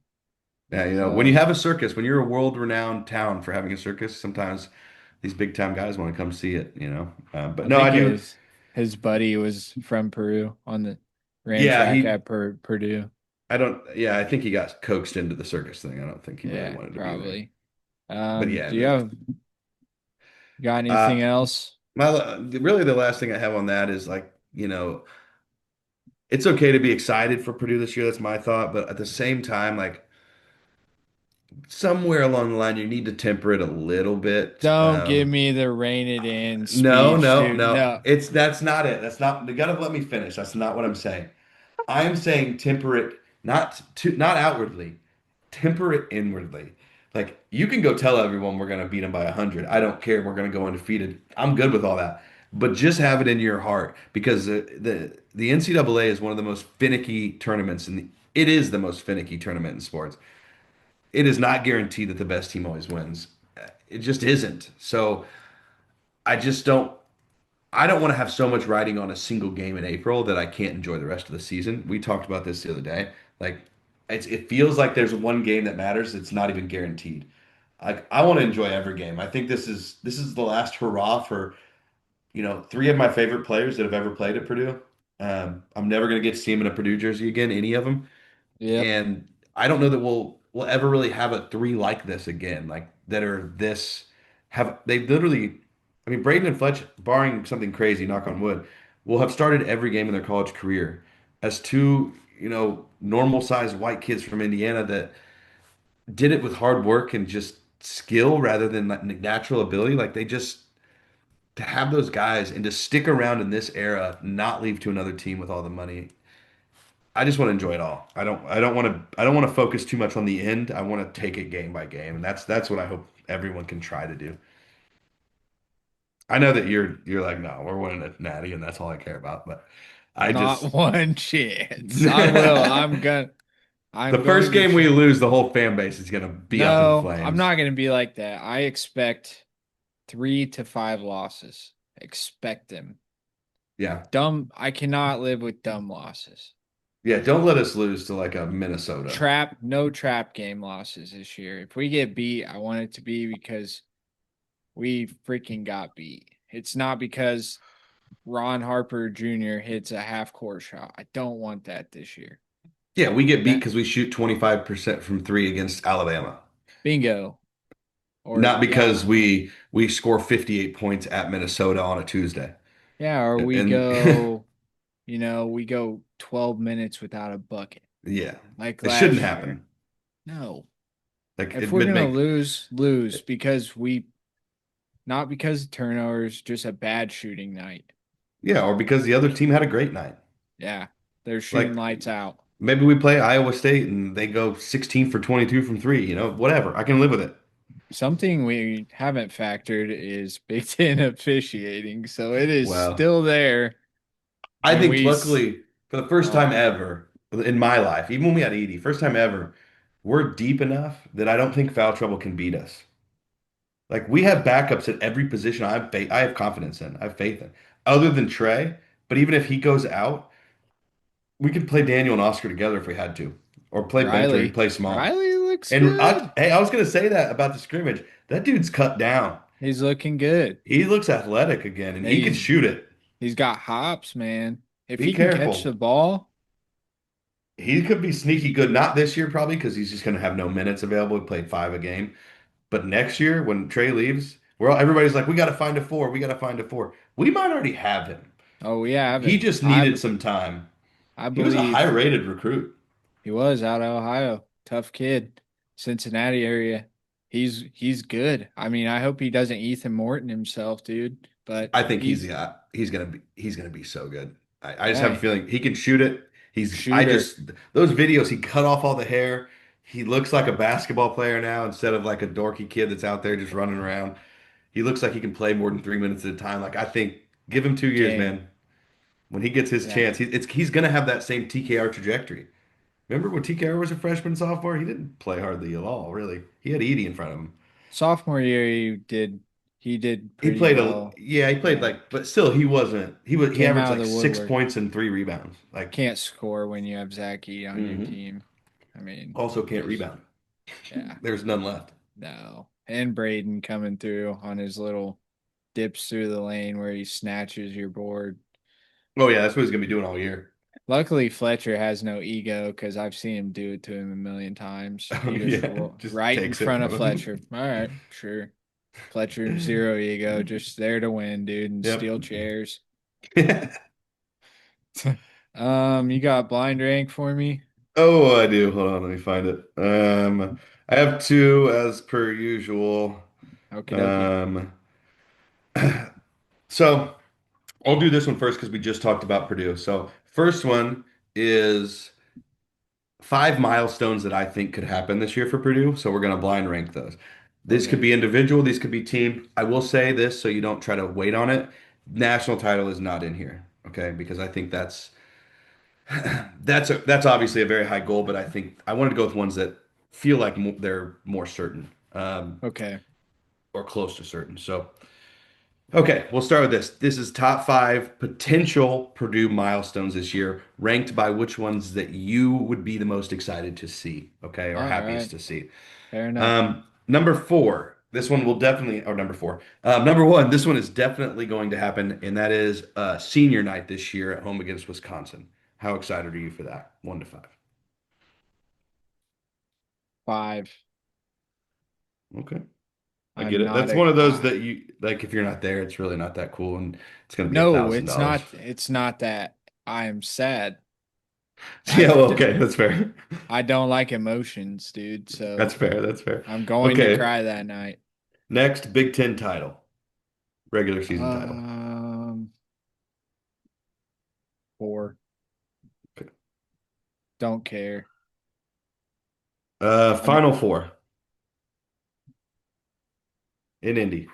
Yeah, when you So have a circus, when you're a world-renowned town for having a circus, sometimes these big-time guys want to come see it. But I no, I think do. his buddy was from Peru on the ran Yeah, track at Purdue. I don't. Yeah, I think he got coaxed into the circus thing. I don't think he really Yeah, wanted to be there. probably. But yeah, Do you got anything uh, else? really the last thing I have on that is like, it's okay to be excited for Purdue this year. That's my thought. But at the same time, like somewhere along the line, you need to temper it a little bit. Don't give me the rein it in No, speech, no, dude. no. No. That's not it. That's not. You gotta let me finish. That's not what I'm saying. I'm saying temper it, not outwardly, temper it inwardly. Like you can go tell everyone we're gonna beat them by 100. I don't care. We're gonna go undefeated. I'm good with all that. But just have it in your heart because the NCAA is one of the most finicky tournaments, and it is the most finicky tournament in sports. It is not guaranteed that the best team always wins. It just isn't. So I just don't. I don't want to have so much riding on a single game in April that I can't enjoy the rest of the season. We talked about this the other day. Like it feels like there's one game that matters. It's not even guaranteed. Like I want to enjoy every game. I think this is the last hurrah for, three of my favorite players that have ever played at Purdue. I'm never going to get to see them in a Purdue jersey again, any of them. Yep. And I don't know that we'll ever really have a three like this again, like that are this have they literally I mean Braden and Fletch, barring something crazy, knock on wood, will have started every game in their college career as two, normal sized white kids from Indiana that did it with hard work and just skill rather than like natural ability. Like they just to have those guys and to stick around in this era, not leave to another team with all the money. I just want to enjoy it all. I don't want to focus too much on the end. I want to take it game by game, and that's what I hope everyone can try to do. I know that you're like, no, we're winning a natty, and that's all I care about. But I just Not one chance. I will. the I'm first going to game we try. lose, the whole fan base is gonna be up in No, I'm flames. not gonna be like that. I expect 3 to 5 losses. Expect them. Yeah, Dumb. I cannot live with dumb losses. yeah. Don't let us lose to like a Minnesota. No trap game losses this year. If we get beat, I want it to be because we freaking got beat. It's not because Ron Harper Jr. hits a half court shot. I don't want that this year. Yeah, we get beat That because we shoot 25% from three against Alabama, bingo. Or not because yeah. we score 58 points at Minnesota on a Tuesday. Yeah, or we And go we go 12 minutes without a bucket Yeah, like it shouldn't last year. happen. No. Like If it we're would gonna make lose, lose because not because of turnovers, just a bad shooting night. yeah, or because the other team had a great night. Yeah, they're shooting Like lights out. maybe we play Iowa State and they go 16 for 22 from three, whatever. I can live with it. Something we haven't factored is Big Ten officiating, so it is Well, still there, I and think luckily for the first time oh, ever in my life, even when we had Edie, first time ever, we're deep enough that I don't think foul trouble can beat us. Like we have backups at every position I have confidence in. I have faith in. Other than Trey, but even if he goes out, we could play Daniel and Oscar together if we had to, or play Bencher and Riley. play small. Riley looks And good. I was gonna say that about the scrimmage. That dude's cut down. He's looking good. He looks athletic again, and he can He's shoot it. he's got hops, man. If Be he can catch careful. the ball, He could be sneaky good. Not this year, probably, because he's just gonna have no minutes available. He played five a game. But next year, when Trey leaves, everybody's like, we got to find a four. We got to find a four. We might already have him. oh yeah, I He haven't. just needed some time. I He was a high believe rated recruit. he was out of Ohio. Tough kid. Cincinnati area. He's good. I mean, I hope he doesn't Ethan Morton himself, dude. But I think he's he's gonna be so good. I just have a yeah, feeling he can shoot it. I shooter. just those videos he cut off all the hair. He looks like a basketball player now instead of like a dorky kid that's out there just running around. He looks like he can play more than 3 minutes at a time. Like I think give him 2 years, Game. man. When he gets his Yeah. chance, he's gonna have that same TKR trajectory. Remember when TKR was a freshman, sophomore? He didn't play hardly at all, really. He had Edie in front of him. Sophomore year he did He pretty played well. he played Yeah. like, but still, he Came averaged out of like the six woodwork. points and three rebounds. Like, Can't score when you have Zachy on your hmm team. I mean, also can't just rebound. yeah, There's none left. no. And Braden coming through on his little dips through the lane where he snatches your board. Oh yeah, that's what he's gonna be doing all year. Luckily, Fletcher has no ego because I've seen him do it to him a million times. Oh He just yeah, just right in takes it front of from Fletcher. him. All right, sure. Fletcher, zero ego, just there to win, dude, and Yep. steal chairs. You got blind rank for me? Oh, I do. Hold on, let me find it. I have two as per usual. Okie dokie. Um, so I'll do this one first because we just talked about Purdue. So first one is five milestones that I think could happen this year for Purdue. So we're going to blind rank those. This could Okay. be individual, these could be team. I will say this so you don't try to wait on it. National title is not in here, okay? Because I think that's obviously a very high goal, but I think I wanted to go with ones that feel like they're more certain, Okay. or close to certain. So okay, we'll start with this. This is top five potential Purdue milestones this year, ranked by which ones that you would be the most excited to see, okay, or All happiest right. to see. Fair enough. Number four, this one will definitely, or number four, number one, this one is definitely going to happen, and that is senior night this year at home against Wisconsin. How excited are you for that? 1 to 5. 5. Okay, I get I'm it. not That's a one of those that you like. If you're not there, it's really not that cool, and it's going to be a no, thousand it's dollars. not it's not that I am sad. I Yeah, well, d- okay, that's fair. I don't like emotions, dude, That's so fair. That's fair. I'm going to Okay. cry that night. Next, Big Ten title, regular season title. Um 4. Okay. Don't care. I'm Final four in Indy.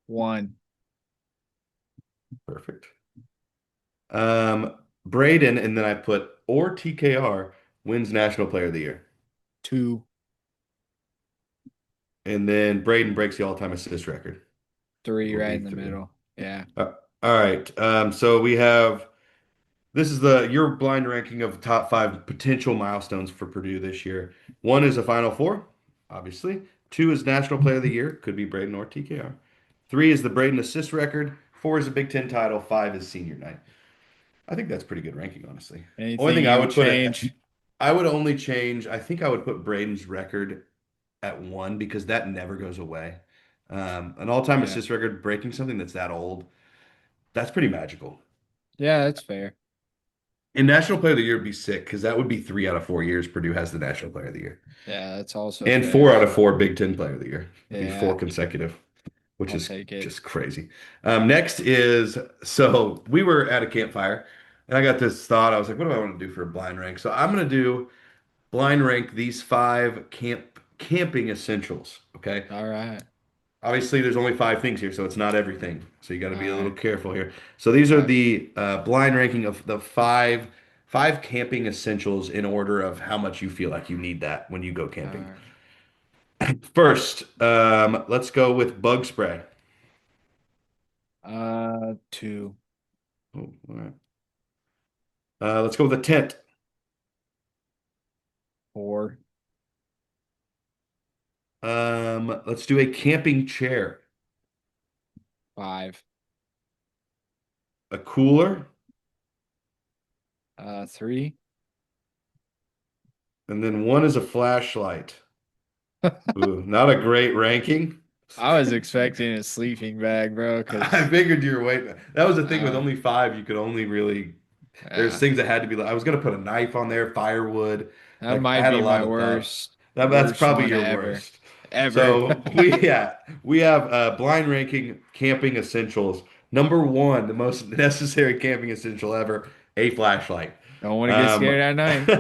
1, Perfect. Braden, and then I put or TKR wins National Player of the Year, 2, and then Braden breaks the all-time assist record. 3 Will right be in the three. middle. Yeah. All right. So we have this is the your blind ranking of top five potential milestones for Purdue this year. One is a Final Four, obviously. Two is National Player of the Year, could be Braden or TKR. Three is the Braden assist record. Four is a Big Ten title. Five is senior night. I think that's pretty good ranking, honestly. Only Anything thing I you would would put it, change? I would only change. I think I would put Braden's record at one because that never goes away. An all-time Yeah. assist record breaking something that's that old, that's pretty magical. Yeah, that's fair. And National Player of the Year would be sick because that would be 3 out of 4 years Purdue has the National Player of the Year. Yeah, that's also And four fair. out of four Big Ten Player of the Year. It'd be four Yeah, consecutive, which I'll is take it. just crazy. Next is so we were at a campfire and I got this thought. I was like, what do I want to do for a blind rank? So I'm going to do blind rank these five camping essentials. Okay. All right. Obviously, there's only five things here, so it's not everything. So you got to All be a little right. careful here. So these are Okay. the blind ranking of the five camping essentials in order of how much you feel like you need that when you go All camping. right. First, let's go with bug spray. Two, Oh, all right. Let's go with a tent. 4, Let's do a camping chair, 5, a cooler, 3. and then one is a flashlight. Ooh, not a great ranking. I was expecting a sleeping bag, bro, I because figured you were waiting. That was the thing with uh, only five. You could only really. There's yeah, things that had to be. I was gonna put a knife on there, firewood. that Like I might had a be lot my of thoughts. worst, That's worst probably one your ever, worst. ever. So we have blind ranking camping essentials. Number one, the most necessary camping essential ever, a flashlight. Don't want to get Um, scared at night.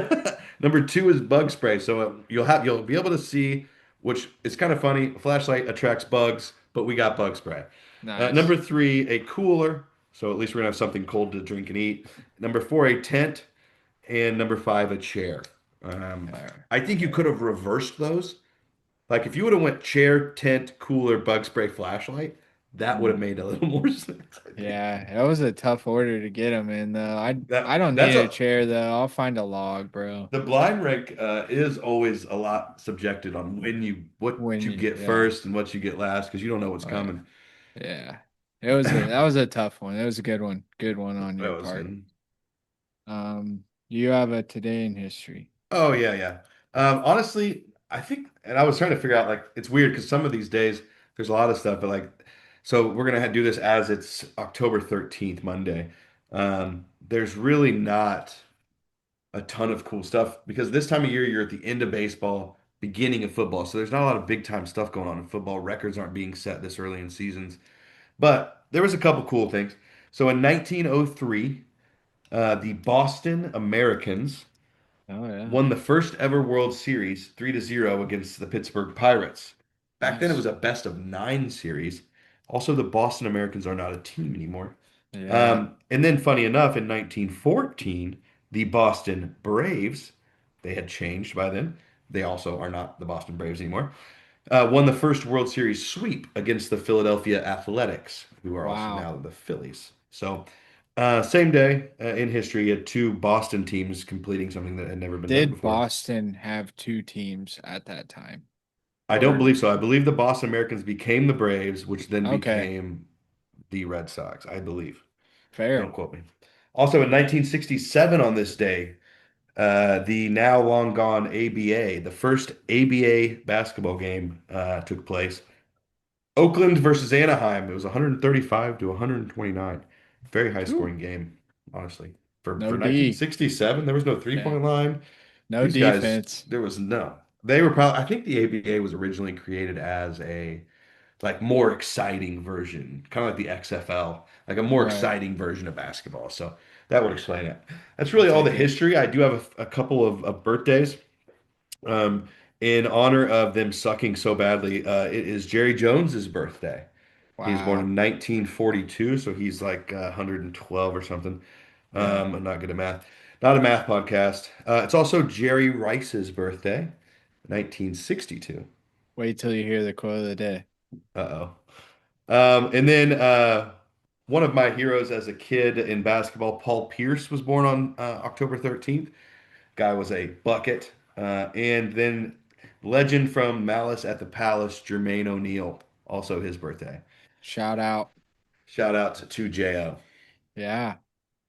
number two is bug spray. So you'll be able to see, which is kind of funny. A flashlight attracts bugs, but we got bug spray. Nice. Number three, a cooler. So at least we're gonna have something cold to drink and eat. Number four, a tent, and number five, a chair. Um, All right. I think you Okay. could have reversed those. Like if you would have went chair, tent, cooler, bug spray, flashlight, that would have Mm. made a little more sense, I think. Yeah, that was a tough order to get them in, though. I don't That's need a a chair though. I'll find a log, bro. the blind rank is always a lot subjected on what When you you, get yeah. first and what you get last because you don't know what's Oh yeah. coming. Yeah. That was a tough one. It was a good one. Good one on That your was part. good. You have a today in history. Oh yeah, yeah. Honestly, I think, and I was trying to figure out like it's weird because some of these days there's a lot of stuff, but like, so we're gonna do this as it's October 13th, Monday. There's really not a ton of cool stuff because this time of year you're at the end of baseball, beginning of football, so there's not a lot of big time stuff going on in football. Records aren't being set this early in seasons, but there was a couple cool things. So in 1903, the Boston Americans Oh yeah. won the first ever World Series 3-0 against the Pittsburgh Pirates. Back then it was Nice. a best of nine series. Also, the Boston Americans are not a team anymore. Yeah. And then, funny enough, in 1914, the Boston Braves, they had changed by then. They also are not the Boston Braves anymore. Won the first World Series sweep against the Philadelphia Athletics, who are also Wow. now the Phillies. So, same day in history, you had two Boston teams completing something that had never been done Did before. Boston have two teams at that time? I don't Or believe so. I believe the Boston Americans became the Braves, which then okay, became the Red Sox, I believe. Don't fair. quote me. Also, in 1967, on this day, the now long gone ABA, the first ABA basketball game took place. Oakland versus Anaheim. It was 135 to 129. Very high Whew. scoring game, honestly. For No D. 1967, there was no Yeah. three-point line. No These guys, defense. there was no. They were probably, I think the ABA was originally created as a like more exciting version, kind of like the XFL, like a more Right. exciting version of basketball. So that would explain it. That's I'll really all the take it. history. I do have a couple of birthdays. Um, in honor of them sucking so badly, it is Jerry Jones's birthday. He was born Wow. in 1942, so he's like 112 or something. Yeah. I'm not good at math. Not a math podcast. It's also Jerry Rice's birthday, 1962. Wait till you hear the quote of the day. Uh-oh. And then one of my heroes as a kid in basketball, Paul Pierce, was born on October 13th. Guy was a bucket. And then legend from Malice at the Palace, Jermaine O'Neal, also his birthday. Shout out. Shout out to J.O. Yeah.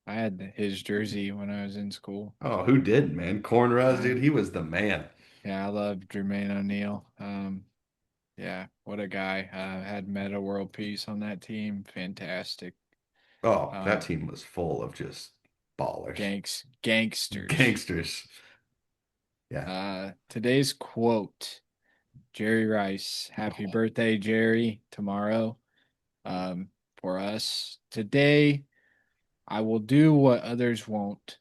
I had his jersey when I was in school. Oh, who didn't, man? Cornrows, I dude, he was the man. Yeah, I love Jermaine O'Neal. Yeah, what a guy. Had Meta World Peace on that team. Fantastic. Oh, that Um, team was full of just. Ballers. Gangsters. Gangsters. Yeah. Today's quote, Jerry Rice. Happy Oh, birthday, Jerry, tomorrow. Um, for us. Today, I will do what others won't.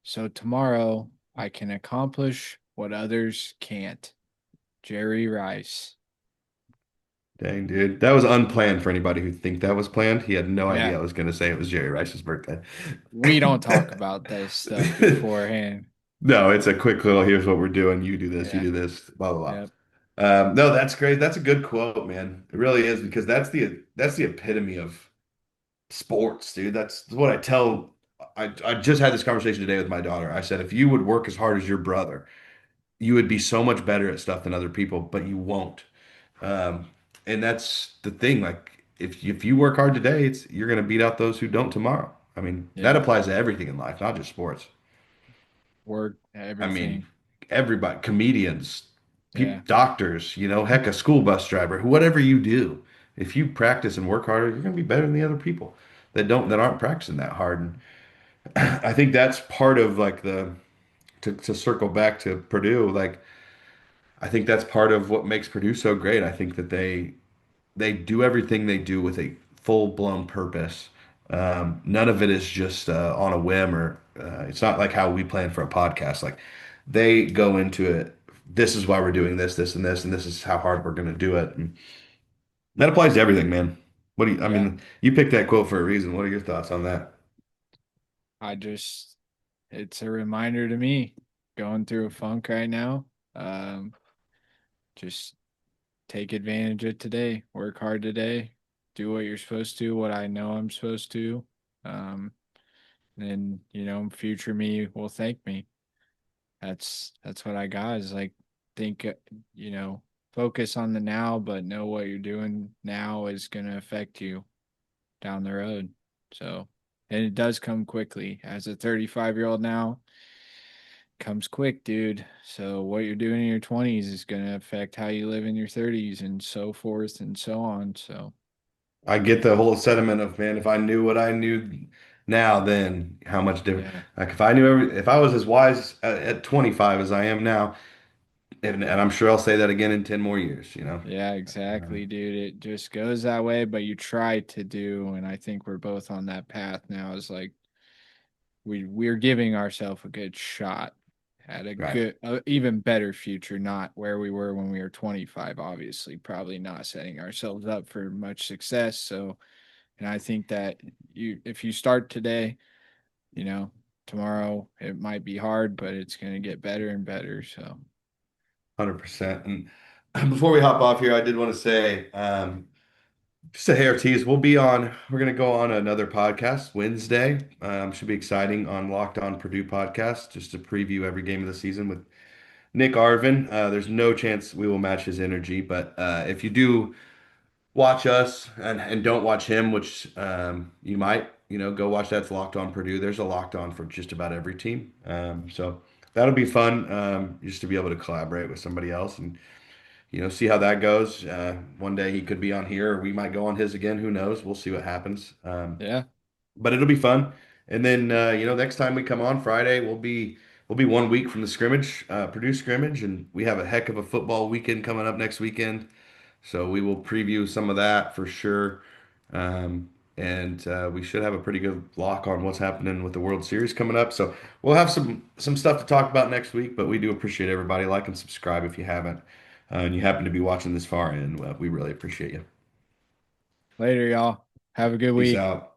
So tomorrow, I can accomplish what others can't. Jerry Rice. dang, dude. That was unplanned for anybody who think that was planned. He had no idea Yeah, I was going to say it was Jerry Rice's birthday. we don't talk about this stuff beforehand. No, it's a quick little, here's what we're doing. You do this, you Yeah, do this, blah, blah, yep, blah. No, that's great. That's a good quote, man. It really is because that's the epitome of sports, dude. That's what I tell. I just had this conversation today with my daughter. I said, if you would work as hard as your brother, you would be so much better at stuff than other people, but you won't. Um, and that's the thing. Like, if you work hard today, it's you're going to beat out those who don't tomorrow. I mean, that yep. applies to everything in life, not just sports. Work, I mean, everything. everybody, comedians, people, Yeah, doctors, heck, a school bus driver, whatever you do, if you practice and work harder, you're going to be better than the other people that aren't practicing that hard. And I think that's part of like to circle back to Purdue, like I think that's part of what makes Purdue so great. I think that they do everything they do with a full-blown purpose. None of it is just on a whim or it's not like how we plan for a podcast. Like they go into it. This is why we're doing this, this, and this is how hard we're going to do it. And that applies to everything, man. What do you? I yeah. mean, you picked that quote for a reason. What are your thoughts on that? I just, it's a reminder to me going through a funk right now. Um, just take advantage of today, work hard today, do what you're supposed to, what I know I'm supposed to. Um, and future me will thank me. That's what I got is like think you know, focus on the now, but know what you're doing now is gonna affect you down the road. So, and it does come quickly. As a 35-year-old now, comes quick, dude. So what you're doing in your 20s is going to affect how you live in your 30s and so forth and so on. So, I get the whole sentiment of, man, if I knew what I knew now, then how much different. yeah. Like if I was as wise at 25 as I am now, and I'm sure I'll say that again in 10 more years, you know. Yeah, exactly, dude. It just goes that way, but you try to do, and I think we're both on that path now. Is like we're giving ourselves a good shot at a Right. good, even better future. Not where we were when we were 25. Obviously, probably not setting ourselves up for much success. So, and I think that if you start today, you know, tomorrow it might be hard, but it's going to get better and better. So, 100%. And before we hop off here, I did want to say, just a hair tease. We're going to go on another podcast Wednesday. Should be exciting on Locked On Purdue podcast, just to preview every game of the season with Nick Arvin. There's no chance we will match his energy, but if you do watch us and don't watch him, which you might, go watch that's Locked On Purdue. There's a Locked On for just about every team. So that'll be fun just to be able to collaborate with somebody else and see how that goes. One day he could be on here, or we might go on his again. Who knows? We'll see what happens. yeah, But it'll be fun. And then next time we come on Friday, we'll be 1 week from the scrimmage, Purdue scrimmage, and we have a heck of a football weekend coming up next weekend. So we will preview some of that for sure. And we should have a pretty good lock on what's happening with the World Series coming up. So we'll have some stuff to talk about next week, but we do appreciate everybody. Like and subscribe if you haven't, and you happen to be watching this far in. We really appreciate you. later, y'all. Have a good Peace week. out.